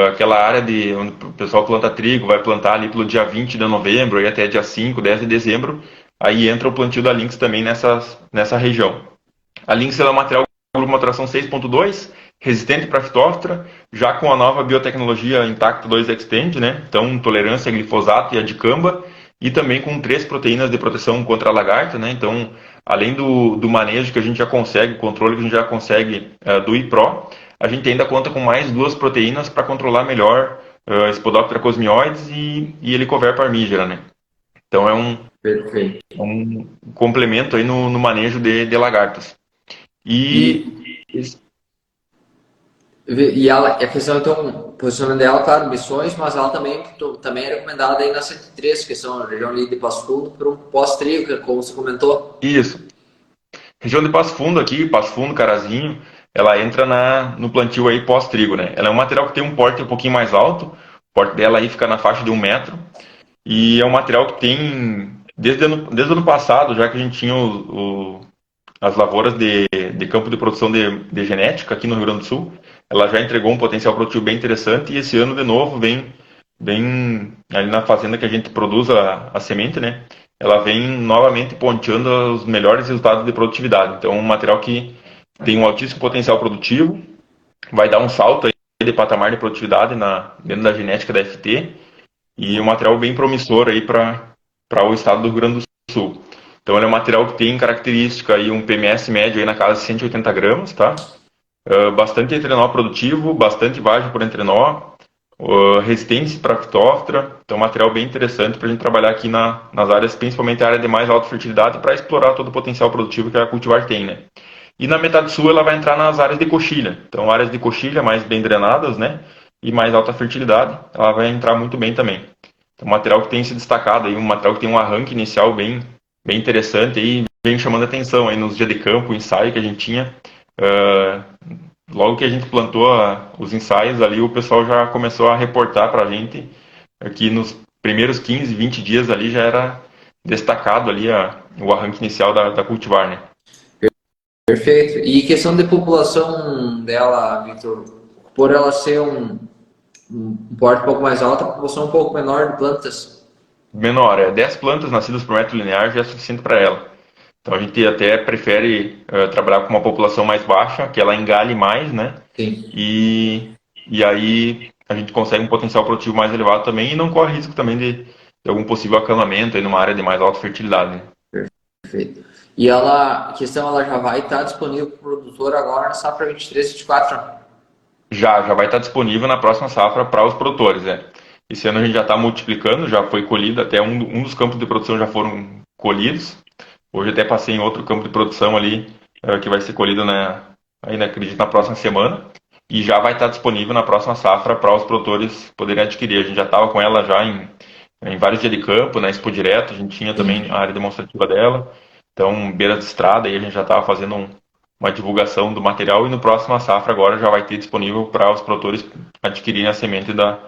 aquela área onde o pessoal planta trigo, vai plantar ali pelo dia 20 de novembro e até dia 5, 10 de dezembro, aí entra o plantio da Lynx também nessa região. A Lynx é um material grupo maturação 6.2, resistente para fitóftora, já com a nova biotecnologia Intacto 2 Extend, né? Então, tolerância a glifosato e a dicamba, e também com 3 proteínas de proteção contra a lagarta, né? Então, além do manejo que a gente já consegue, o controle que a gente já consegue do IPRO, a gente ainda conta com mais 2 proteínas para controlar melhor Spodoptera cosmioides e Helicoverpa armigera, né? Então, Perfeito. um complemento aí no manejo de lagartas. E E ela, a questão, então, posicionamento dela, claro, missões, mas ela também é recomendada aí na 103, que são a região ali de Passo Fundo, para um pós-trio, como você comentou. Isso. Região de Passo Fundo aqui, Passo Fundo, Carazinho, ela entra no plantio aí pós-trigo, né? Ela é um material que tem um porte um pouquinho mais alto, o porte dela aí fica na faixa de 1 metro, e é um material que tem, desde o ano passado, já que a gente tinha as lavouras de campo de produção de genética aqui no Rio Grande do Sul, ela já entregou um potencial produtivo bem interessante, e esse ano, de novo, vem ali na fazenda que a gente produz a semente, né? Ela vem novamente ponteando os melhores resultados de produtividade. Então, um material que tem um altíssimo potencial produtivo, vai dar um salto aí de patamar de produtividade dentro da genética da FT, e um material bem promissor aí para o estado do Rio Grande do Sul. Então, ele é um material que tem característica aí, um PMS médio aí na casa de 180 gramas, tá? Bastante entrenó produtivo, bastante vagem por entrenó, resistência para fitóftora, então material bem interessante para a gente trabalhar aqui nas áreas, principalmente a área de mais alta fertilidade, para explorar todo o potencial produtivo que a cultivar tem, né? E na metade sul ela vai entrar nas áreas de coxilha, então áreas de coxilha mais bem drenadas, né? E mais alta fertilidade, ela vai entrar muito bem também. Então, material que tem se destacado aí, um material que tem um arranque inicial bem interessante aí, vem chamando atenção aí nos dias de campo, o ensaio que a gente tinha. Logo que a gente plantou os ensaios ali, o pessoal já começou a reportar para a gente que nos primeiros 15, 20 dias ali já era destacado ali o arranque inicial da cultivar, né? Perfeito. E questão de população dela, Victor, por ela ser um porte um pouco mais alto, a população um pouco menor de plantas. Menor, 10 plantas nascidas por metro linear já é suficiente para ela. Então a gente até prefere trabalhar com uma população mais baixa, que ela engale mais, né? Sim. E aí a gente consegue um potencial produtivo mais elevado também, e não corre risco também de algum possível acamamento aí numa área de mais alta fertilidade, né? Perfeito. E ela, a questão, ela já vai estar disponível para o produtor agora na safra 23, 24? Já vai estar disponível na próxima safra para os produtores, né? Esse ano a gente já está multiplicando, já foi colhido, até um dos campos de produção já foram colhidos. Hoje até passei em outro campo de produção ali, que vai ser colhido ainda acredito na próxima semana. E já vai estar disponível na próxima safra para os produtores poderem adquirir. A gente já estava com ela já em vários dias de campo, na Expo Direto, a gente tinha também a área demonstrativa dela. Então, beira de estrada, aí a gente já estava fazendo uma divulgação do material, e no próximo safra agora já vai ter disponível para os produtores adquirirem a semente da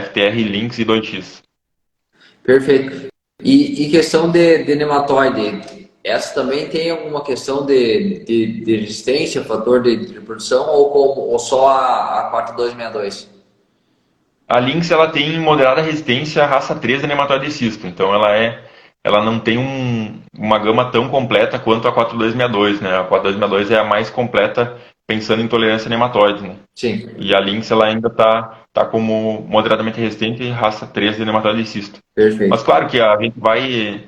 FTR Lynx e 2X. Perfeito. E questão de nematóide, essa também tem alguma questão de resistência, fator de reprodução, ou só a 4262? A Lynx ela tem moderada resistência à raça 3 de nematóide cisto, então ela não tem uma gama tão completa quanto a 4262, né? A 4262 é a mais completa pensando em tolerância a nematóide, né? Sim. E a Lynx ela ainda tá como moderadamente resistente raça 3 de nematóide cisto. Perfeito. Mas claro que a gente vai,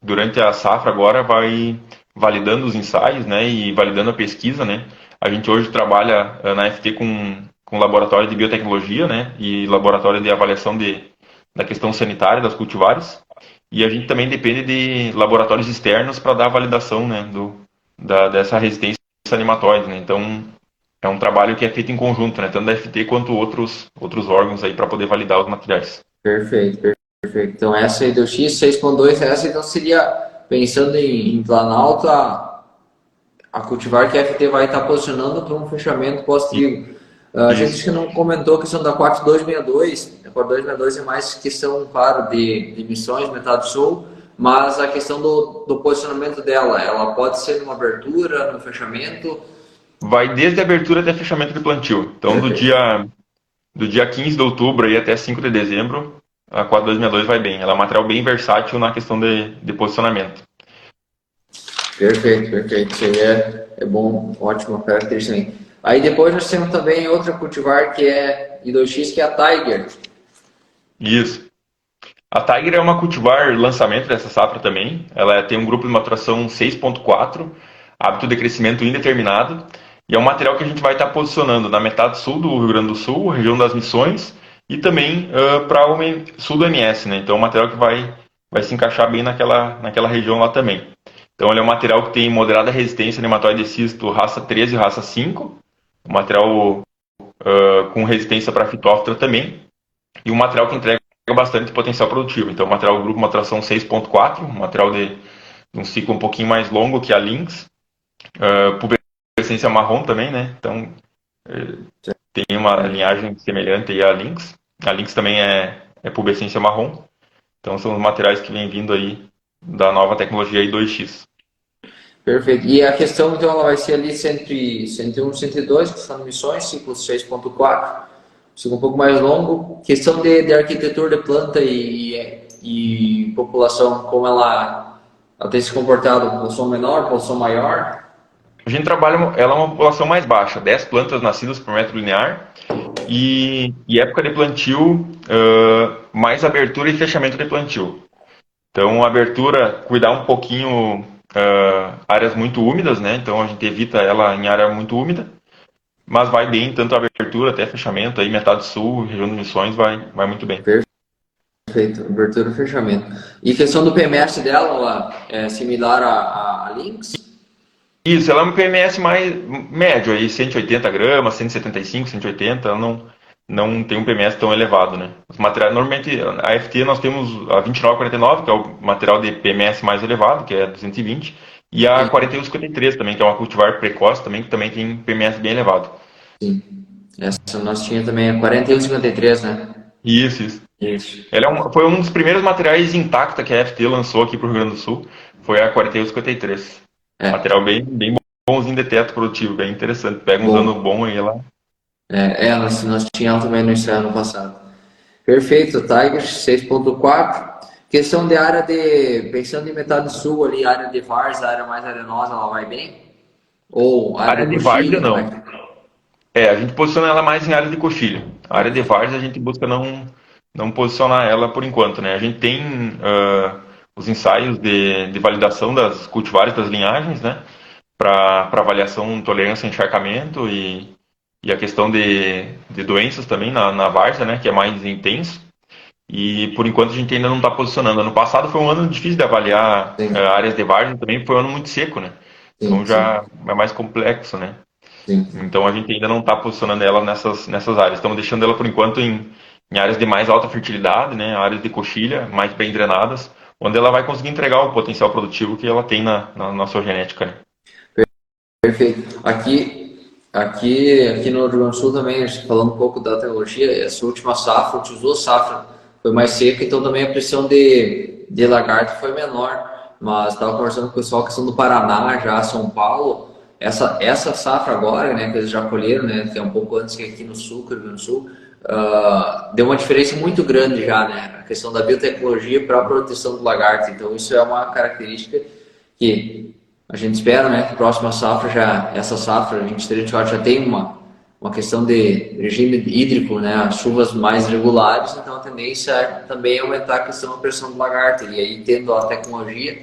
durante a safra agora, vai validando os ensaios, né? E validando a pesquisa, né? A gente hoje trabalha na FT com laboratório de biotecnologia, né? E laboratório de avaliação da questão sanitária das cultivares. E a gente também depende de laboratórios externos para dar a validação, né, dessa resistência a nematóides, né? Então, é um trabalho que é feito em conjunto, né, tanto da FT quanto outros órgãos aí para poder validar os materiais. Perfeito. Então, essa aí do X 6.2, essa então seria, pensando em Planalto, a cultivar que a FT vai estar posicionando para um fechamento pós-trigo. A gente que não comentou a questão da 4262. A 4262 é mais questão, claro, de emissões, metade sul, mas a questão do posicionamento dela, ela pode ser numa abertura, num fechamento? Vai desde a abertura até fechamento de plantio. Então, do dia 15 de outubro aí até 5 de dezembro, a 4262 vai bem. Ela é um material bem versátil na questão de posicionamento. Perfeito. Isso aí é bom, ótima característica também. Aí depois nós temos também outra cultivar que é I2X, que é a Tiger. Isso. A Tiger é uma cultivar lançamento dessa safra também. Ela tem um grupo de maturação 6.4, hábito de crescimento indeterminado, e é um material que a gente vai estar posicionando na metade sul do Rio Grande do Sul, região das Missões, e também para o sul do MS, né? Então é um material que vai se encaixar bem naquela região lá também. Então ele é um material que tem moderada resistência a nematóide cisto raça 13 e raça 5, um material com resistência para fitóftora também, e um material que entrega bastante potencial produtivo. Então, o material grupo maturação 6.4, um material de um ciclo um pouquinho mais longo que a Lynx, pubescência marrom também, né? Então, tem uma linhagem semelhante aí à Lynx. A Lynx também é pubescência marrom. Então, são os materiais que vêm vindo aí da nova tecnologia I2X. Perfeito. E a questão, então, ela vai ser ali entre 101 e 102, que são missões, ciclo 6.4, ciclo um pouco mais longo. Questão de arquitetura de planta e população, como ela tem se comportado, população menor, população maior? A gente trabalha, ela é uma população mais baixa, 10 plantas nascidas por metro linear, e época de plantio, mais abertura e fechamento de plantio. Então, a abertura, cuidar um pouquinho áreas muito úmidas, né? Então, a gente evita ela em área muito úmida, mas vai bem, tanto a abertura até fechamento, aí metade sul, região de Missões, vai muito bem. Perfeito, abertura e fechamento. E questão do PMS dela, ela é similar à Lynx? Isso, ela é um PMS mais médio, aí 180 gramas, 175, 180, ela não tem um PMS tão elevado, né? Os materiais, normalmente, a FT nós temos a 2949, que é o material de PMS mais elevado, que é 220, e a 4153 também, que é uma cultivar precoce também, que também tem PMS bem elevado. Sim. Essa nós tinha também a 4153, né? Isso. Ela foi um dos primeiros materiais intacta que a FT lançou aqui para o Rio Grande do Sul, foi a 4153. Material bem bonzinho de teto produtivo, bem interessante. Pega uns anos bons aí lá. Nós tínhamos também no ano passado. Perfeito, Tigers 6.4. Questão de área pensando em metade sul ali, área de várzea, área mais arenosa, ela vai bem? Ou área de várzea não. A gente posiciona ela mais em área de coxilha. A área de várzea a gente busca não posicionar ela por enquanto, né? A gente tem os ensaios de validação das cultivares das linhagens, né? Para avaliação de tolerância a encharcamento e a questão de doenças também na várzea, né? Que é mais intenso. E por enquanto a gente ainda não está posicionando. Ano passado foi um ano difícil de avaliar áreas de várzea, também foi um ano muito seco, né? Então já é mais complexo, né? Sim. Então a gente ainda não está posicionando ela nessas áreas. Estamos deixando ela por enquanto em áreas de mais alta fertilidade, né? Áreas de coxilha, mais bem drenadas, onde ela vai conseguir entregar o potencial produtivo que ela tem na sua genética, né? Perfeito. Aqui no Rio Grande do Sul também, falando um pouco da tecnologia, essa última safra, a gente usou safra, foi mais seca, então também a pressão de lagarto foi menor. Mas estava conversando com o pessoal, questão do Paraná, já São Paulo, essa safra agora, né, que eles já colheram, né, que é um pouco antes que aqui no Sul, Rio Grande do Sul, deu uma diferença muito grande já, né, a questão da biotecnologia para a proteção do lagarto. Então isso é uma característica que a gente espera, né, que a próxima safra essa safra 23/24 já tem uma questão de regime hídrico, né, as chuvas mais regulares, então a tendência é também aumentar a questão da pressão do lagarto, e aí tendo a tecnologia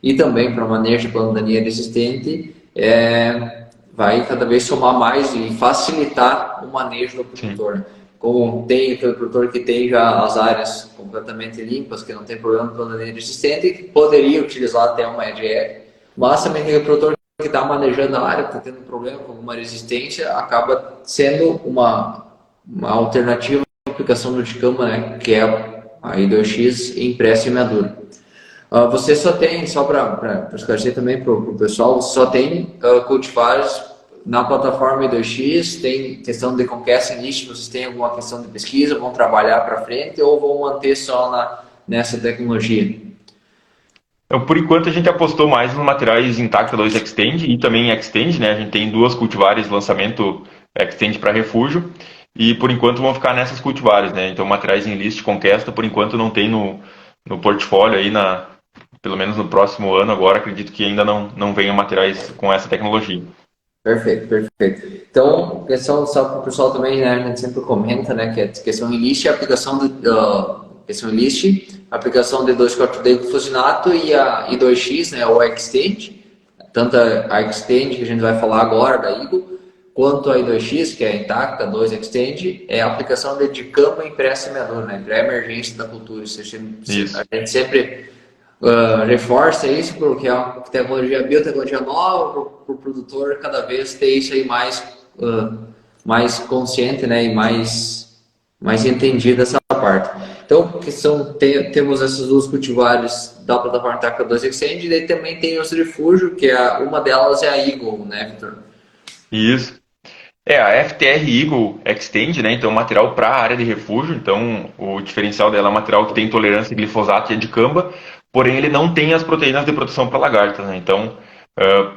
e também para manejo de planta daninha resistente, vai cada vez somar mais e facilitar o manejo do produtor. Como tem aquele produtor que tem já as áreas completamente limpas, que não tem problema de planta daninha resistente, que poderia utilizar até uma EGR, mas também tem aquele produtor que está manejando a área, está tendo problema com alguma resistência, acaba sendo uma alternativa à aplicação do dicamba, né, que é a I2X impressa e semeadura. Você só tem, só para esclarecer também para o pessoal, só tem cultivares na plataforma I2X, tem questão de Conquest List, vocês têm alguma questão de pesquisa, vão trabalhar para frente ou vão manter só nessa tecnologia? Então, por enquanto a gente apostou mais nos materiais Intacta 2 Extend e também Extend, né? A gente tem 2 cultivares lançamento Extend para refúgio e por enquanto vão ficar nessas cultivares, né? Então materiais em list Conquesta por enquanto não tem no portfólio aí pelo menos no próximo ano agora, acredito que ainda não venham materiais com essa tecnologia. Perfeito. Então, questão só para o pessoal também, né, a gente sempre comenta, né, que a questão em list é a aplicação questão em list, a aplicação de 2,4-D-glufosinato e a I2X, né, ou a Extend, tanto a Extend que a gente vai falar agora da IGO, quanto a I2X, que é a Intacta 2 Extend, é a aplicação de dicamba impressa semeadura, né, pré-emergência da cultura. Isso. A gente sempre reforça isso porque é uma biotecnologia nova para o produtor cada vez ter isso aí mais mais consciente, né, e mais entendida essa parte. Então, temos essas duas cultivares da plataforma Taca 2 Extend, e daí também tem os refúgio, que uma delas é a Eagle, né, Vitor? Isso. A FTR Eagle Extend, né? Então, material para a área de refúgio. Então, o diferencial dela é um material que tem tolerância a glifosato e a dicamba, porém ele não tem as proteínas de proteção para lagartas, né? Então,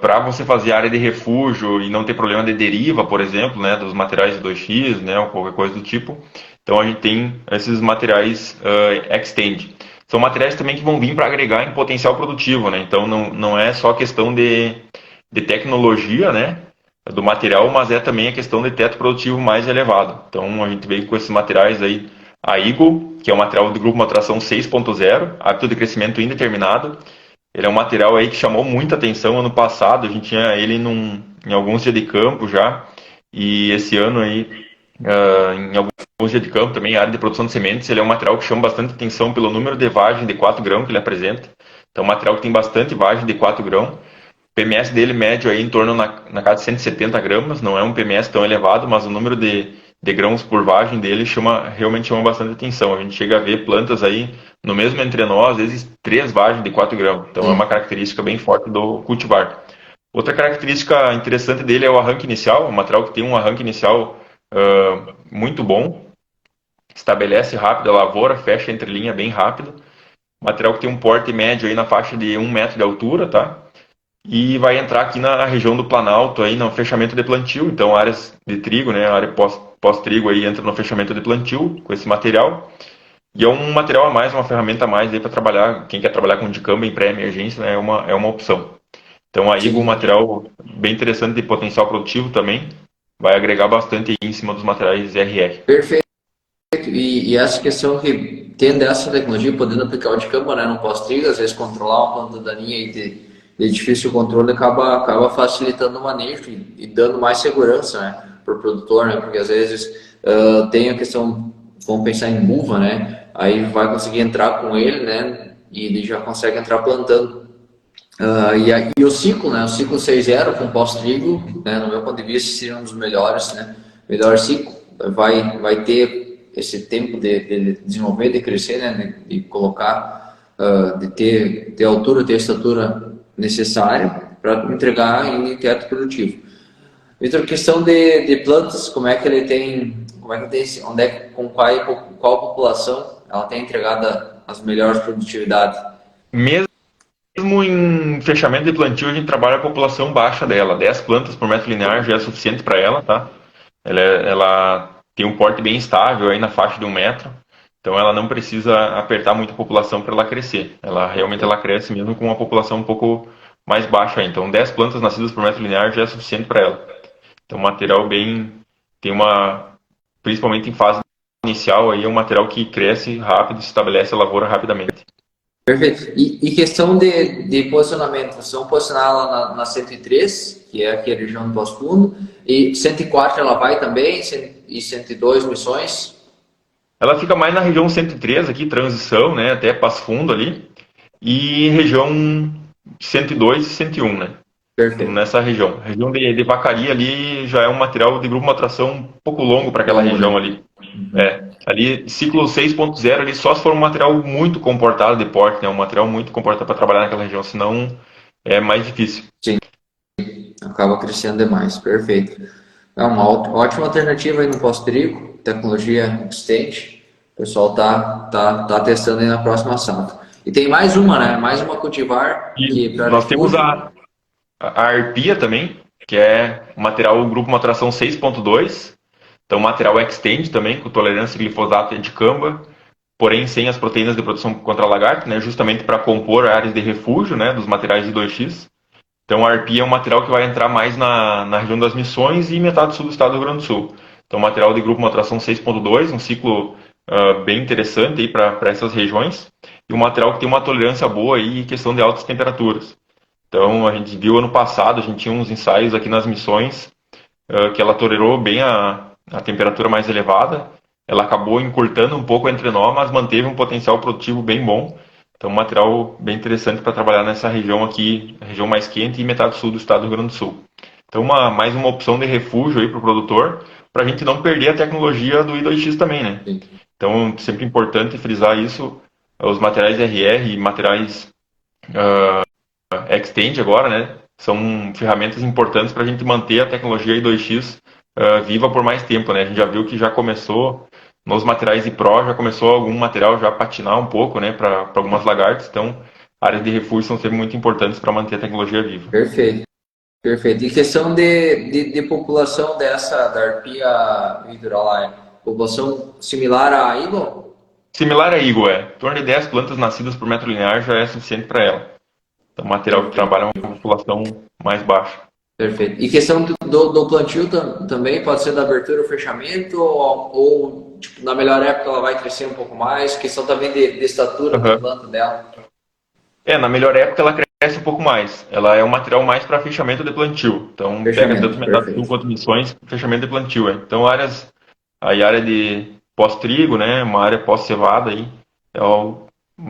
para você fazer área de refúgio e não ter problema de deriva, por exemplo, né, dos materiais de 2x, né, ou qualquer coisa do tipo, então a gente tem esses materiais Extend. São materiais também que vão vir para agregar em potencial produtivo, né? Então, não é só questão de tecnologia, né, do material, mas é também a questão de teto produtivo mais elevado. Então a gente veio com esses materiais aí, a Eagle, que é um material do grupo Maturação 6.0, hábito de crescimento indeterminado. Ele é um material aí que chamou muita atenção ano passado, a gente tinha ele em alguns dias de campo já, e esse ano aí, em alguns dias de campo também, a área de produção de sementes, ele é um material que chama bastante atenção pelo número de vagem de 4 grãos que ele apresenta. Então, é um material que tem bastante vagem de 4 grãos. O PMS dele médio aí em torno na casa de 170 gramas, não é um PMS tão elevado, mas o número de grãos por vagem dele realmente chama bastante atenção. A gente chega a ver plantas aí no mesmo entrenó, às vezes 3 vagens de 4 grãos. Então é uma característica bem forte do cultivar. Outra característica interessante dele é o arranque inicial, um material que tem um arranque inicial muito bom, estabelece rápido a lavoura, fecha a entrelinha bem rápido. Material que tem um porte médio aí na faixa de 1 metro de altura, tá? E vai entrar aqui na região do Planalto, aí no fechamento de plantio. Então, áreas de trigo, né, a área pós-trigo aí entra no fechamento de plantio com esse material. E é um material a mais, uma ferramenta a mais aí para trabalhar. Quem quer trabalhar com dicamba em pré-emergência, né, é uma opção. Então, aí um material bem interessante de potencial produtivo também, vai agregar bastante aí em cima dos materiais RR. Perfeito. E essa questão que, tendo essa tecnologia, podendo aplicar o dicamba, né, no pós-trigo, às vezes controlar uma planta daninha e de difícil controle acaba facilitando o manejo e dando mais segurança, né, para o produtor, né, porque às vezes tem a questão, vamos pensar em buva, né, aí vai conseguir entrar com ele, né, e ele já consegue entrar plantando. E o ciclo, né, o ciclo 6.0 com pós-trigo, né, no meu ponto de vista, seria um dos melhores, né, melhor ciclo, vai ter esse tempo de desenvolver, de crescer, né, de colocar, de ter altura, ter estatura necessária para entregar em teto produtivo. Vitor, questão de plantas, como é que ele tem, com qual população ela tem entregado as melhores produtividades? Mesmo em fechamento de plantio, a gente trabalha a população baixa dela. 10 plantas por metro linear já é suficiente para ela, tá? Ela tem um porte bem estável aí na faixa de 1 metro. Então ela não precisa apertar muito a população para ela crescer. Ela cresce mesmo com uma população um pouco mais baixa. Então 10 plantas nascidas por metro linear já é suficiente para ela. Então o material principalmente em fase inicial, aí é um material que cresce rápido, se estabelece a lavoura rapidamente. Perfeito. E questão de posicionamento, vocês vão posicionar ela na 103, que é aqui a região do Passo Fundo, e 104 ela vai também, e 102 Missões? Ela fica mais na região 103 aqui, transição, né, até Passo Fundo ali, e região 102 e 101, né? Perfeito. Nessa região. A região de Vacaria ali já é um material de grupo maturação um pouco longo para aquela região ali. Ali, ciclo 6.0 ali só se for um material muito comportado de porte, né? Um material muito comportado para trabalhar naquela região, senão é mais difícil. Sim, acaba crescendo demais, perfeito. É uma ótima alternativa aí no pós-trigo, tecnologia Extend. O pessoal tá testando aí na próxima safra. E tem mais uma, né? Mais uma cultivar. Nós temos a Arpia também, que é material grupo maturação 6.2. Então, material Extend também, com tolerância a glifosato e dicamba, porém sem as proteínas de proteção contra a lagarta, né? Justamente para compor áreas de refúgio, né? Dos materiais de 2x. Então, a Arpia é um material que vai entrar mais na região das Missões e metade sul do estado do Rio Grande do Sul. Então, material de grupo maturação 6.2, um ciclo bem interessante para essas regiões. E um material que tem uma tolerância boa aí em questão de altas temperaturas. Então, a gente viu ano passado, a gente tinha uns ensaios aqui nas Missões, que ela tolerou bem a temperatura mais elevada. Ela acabou encurtando um pouco o entrenó, mas manteve um potencial produtivo bem bom. Então, um material bem interessante para trabalhar nessa região aqui, a região mais quente e metade sul do estado do Rio Grande do Sul. Então, mais uma opção de refúgio aí para o produtor. para a gente não perder a tecnologia do I2X também, né? Sim. Então, sempre importante frisar isso, os materiais RR e materiais Extend agora, né? São ferramentas importantes para a gente manter a tecnologia I2X viva por mais tempo, né? A gente já viu que já começou, nos materiais iPro, já começou algum material já a patinar um pouco, né? Para algumas lagartas, então áreas de refúgio são sempre muito importantes para manter a tecnologia viva. Perfeito. Perfeito. E questão de população dessa, da arpia hidrolar, população similar à Eagle? Similar a Eagle, em torno de 10 plantas nascidas por metro linear já é suficiente para ela. Então, material que trabalha uma população mais baixa. Perfeito. E questão do plantio também pode ser da abertura ou fechamento, ou tipo, na melhor época ela vai crescer um pouco mais? Questão também de estatura da planta dela. Na melhor época ela cresce um pouco mais. Ela é um material mais para fechamento de plantio. Então pega tanto metade quanto missões, fechamento de plantio. Então a área de pós-trigo, né, uma área pós-cevada aí, é o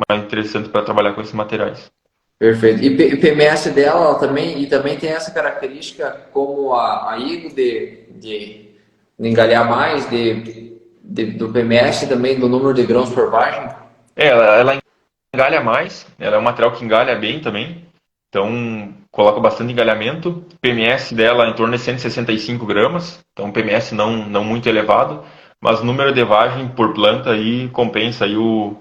mais interessante para trabalhar com esses materiais. Perfeito. E PMS dela ela também tem essa característica como a Eagle de engalhar mais, do PMS também do número de grãos por vagem? Ela engalha mais, ela é um material que engalha bem também, então coloca bastante engalhamento. PMS dela em torno de 165 gramas, então PMS não muito elevado, mas o número de vagem por planta aí compensa aí o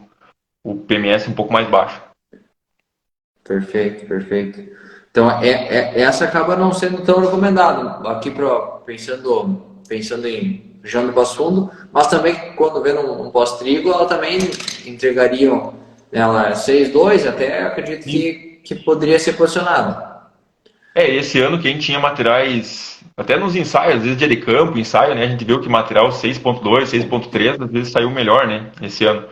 PMS um pouco mais baixo. Perfeito, perfeito. Então essa acaba não sendo tão recomendada aqui pensando em região do Passo Fundo, mas também quando vendo um pós-trigo, ela também entregaria ela 6,2, até acredito que poderia ser posicionada. Esse ano quem tinha materiais, até nos ensaios, às vezes dia de campo, ensaio, né, a gente viu que material 6.2, 6.3, às vezes saiu melhor, né, esse ano.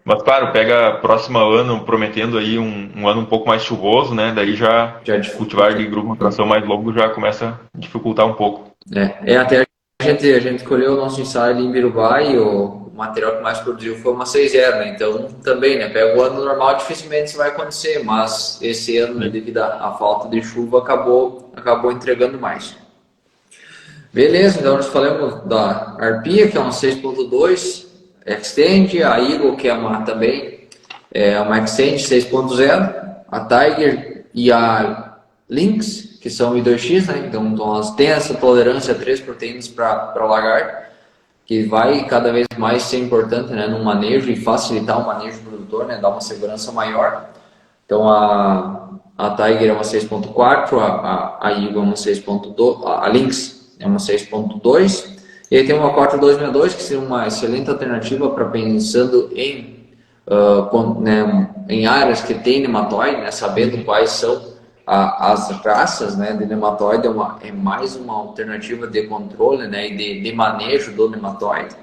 Mas claro, pega próximo ano prometendo aí um ano um pouco mais chuvoso, né, daí já cultivar de grupo de tração mais longo já começa a dificultar um pouco. Até a gente escolheu o nosso ensaio ali em Birubá e o material que mais produziu foi uma 6.0, né? Então também, né? Pega o ano normal, dificilmente isso vai acontecer, mas esse ano, né, devido à falta de chuva, acabou entregando mais. Beleza, então nós falamos da Arpia, que é uma 6.2 Extend, a Eagle, que é também uma Extend 6.0, a Tiger e a Lynx, que são I2X, né? Então elas têm essa tolerância a 3 proteínas para lagarto, que vai cada vez mais ser importante, né, no manejo e facilitar o manejo do produtor, né, dar uma segurança maior. Então a Tiger é uma 6.4, a Eagle é uma 6.2, a Lynx é uma 6.2, e aí tem uma 4262, que seria uma excelente alternativa para pensando em áreas que tem nematóide, né, sabendo quais são as raças, né, de nematóide, é mais uma alternativa de controle, né, e de manejo do nematóide.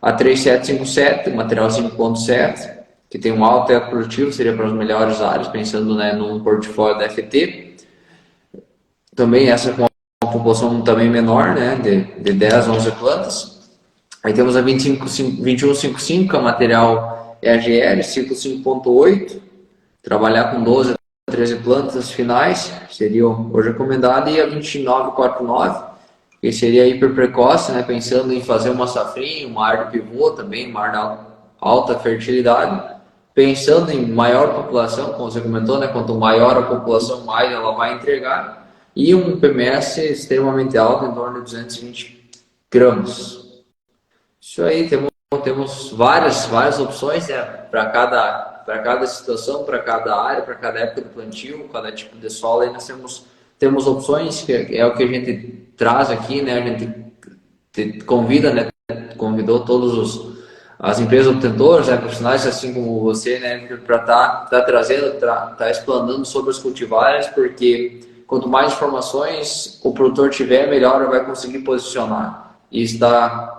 A 3757, material 5.7, que tem um alto teto produtivo, seria para as melhores áreas, pensando, né, num portfólio da FT. Também essa com uma população também menor, né, de 10 a 11 plantas. Aí temos a 2155, que é material EAGL, ciclo 5.8, trabalhar com 12 a 13 plantas finais, seria hoje recomendado, e a 2949, que seria hiper precoce, né, pensando em fazer uma safrinha, uma área de pivô também, uma área de alta fertilidade, pensando em maior população, como você comentou, né, quanto maior a população, mais ela vai entregar, e um PMS extremamente alto, em torno de 220 gramas. Isso aí, temos várias opções, né, para cada situação, para cada área, para cada época do plantio, cada tipo de solo. Aí nós temos opções, que é o que a gente traz aqui, né, a gente convida, né, convidou as empresas obtentoras, né, profissionais assim como você, né, para tá trazendo, tá explanando sobre os cultivares, porque quanto mais informações o produtor tiver, melhor ele vai conseguir posicionar e está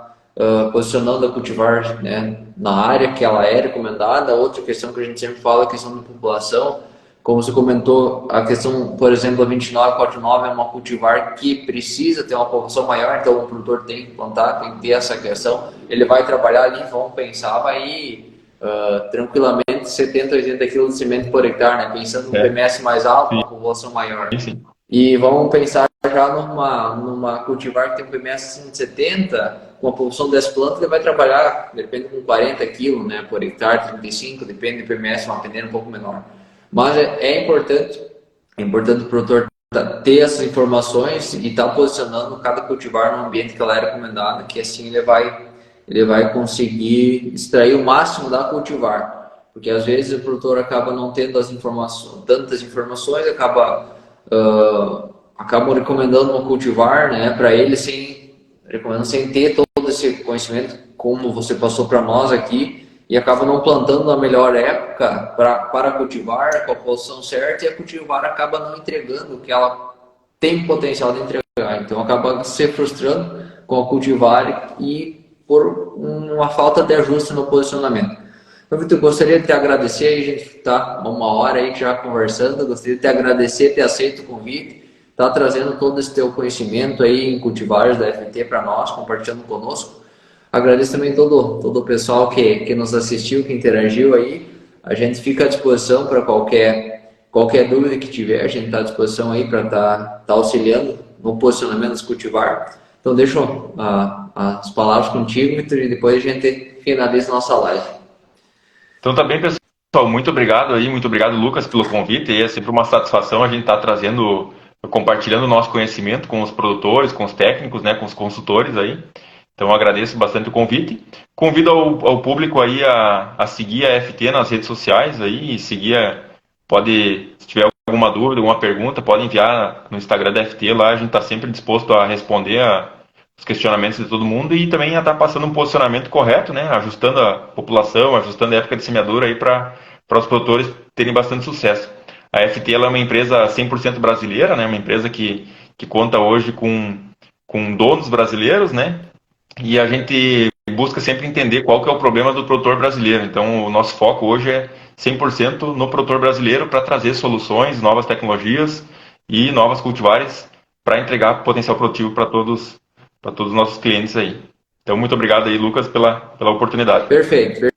posicionando a cultivar, né, na área que ela é recomendada. Outra questão que a gente sempre fala é a questão da população. Como você comentou, a questão, por exemplo, a 2949 é uma cultivar que precisa ter uma população maior, então o produtor tem que plantar, tem que ter essa questão. Ele vai trabalhar ali, vamos pensar, vai ir tranquilamente 70, 80 quilos de semente por hectare, né? Pensando no PMS mais alto, uma população maior. Sim. E vamos pensar já numa cultivar que tem um PMS acima de 70, com a produção 10 plantas, ele vai trabalhar, depende, com 40 quilos, né, por hectare, 35, depende do PMS, uma peneira um pouco menor. Mas é importante o produtor ter essas informações e estar posicionando cada cultivar no ambiente que ela é recomendada, que assim ele vai conseguir extrair o máximo da cultivar. Porque às vezes o produtor acaba não tendo tantas informações, acabam recomendando uma cultivar, né, para ele recomendando sem ter todo esse conhecimento, como você passou para nós aqui, e acaba não plantando na melhor época para cultivar, com a posição certa, e a cultivar acaba não entregando o que ela tem potencial de entregar. Então acaba se frustrando com a cultivar e por uma falta de ajuste no posicionamento. Então, Vitor, gostaria de te agradecer, a gente está uma hora aí já conversando, gostaria de te agradecer, ter aceito o convite, tá trazendo todo esse teu conhecimento aí em cultivares da FT para nós, compartilhando conosco. Agradeço também todo o pessoal que nos assistiu, que interagiu aí. A gente fica à disposição para qualquer dúvida que tiver, a gente está à disposição aí para tá auxiliando no posicionamento dos cultivar. Então, deixo as palavras contigo, Vitor, e depois a gente finaliza a nossa live. Então tá bem, pessoal, muito obrigado aí, muito obrigado, Lucas, pelo convite. E é sempre uma satisfação a gente estar compartilhando o nosso conhecimento com os produtores, com os técnicos, né, com os consultores aí. Então eu agradeço bastante o convite. Convido ao público aí a seguir a FT nas redes sociais aí, e se tiver alguma dúvida, alguma pergunta, pode enviar no Instagram da FT, lá a gente está sempre disposto a responder os questionamentos de todo mundo e também a estar passando um posicionamento correto, né, ajustando a população, ajustando a época de semeadura aí para os produtores terem bastante sucesso. A FT ela é uma empresa 100% brasileira, né, uma empresa que conta hoje com donos brasileiros, né, e a gente busca sempre entender qual que é o problema do produtor brasileiro. Então o nosso foco hoje é 100% no produtor brasileiro para trazer soluções, novas tecnologias e novas cultivares para entregar potencial produtivo para todos os nossos clientes aí. Então, muito obrigado aí, Lucas, pela oportunidade. Perfeito.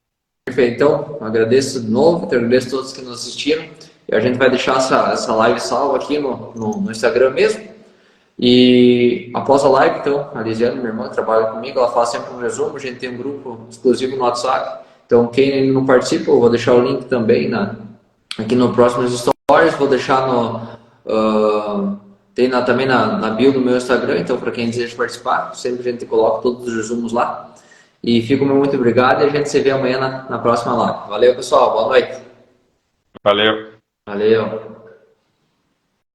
Então, agradeço de novo, agradeço a todos que nos assistiram. E a gente vai deixar essa live salva aqui no Instagram mesmo. E após a live, então, a Lisiane, minha irmã, que trabalha comigo, ela faz sempre um resumo. A gente tem um grupo exclusivo no WhatsApp. Então, quem ainda não participa, eu vou deixar o link também aqui no próximo Stories. Vou deixar tem também na bio do meu Instagram, então para quem deseja participar, sempre a gente coloca todos os resumos lá. E fico muito obrigado e a gente se vê amanhã na próxima live. Valeu, pessoal. Boa noite. Valeu. Valeu.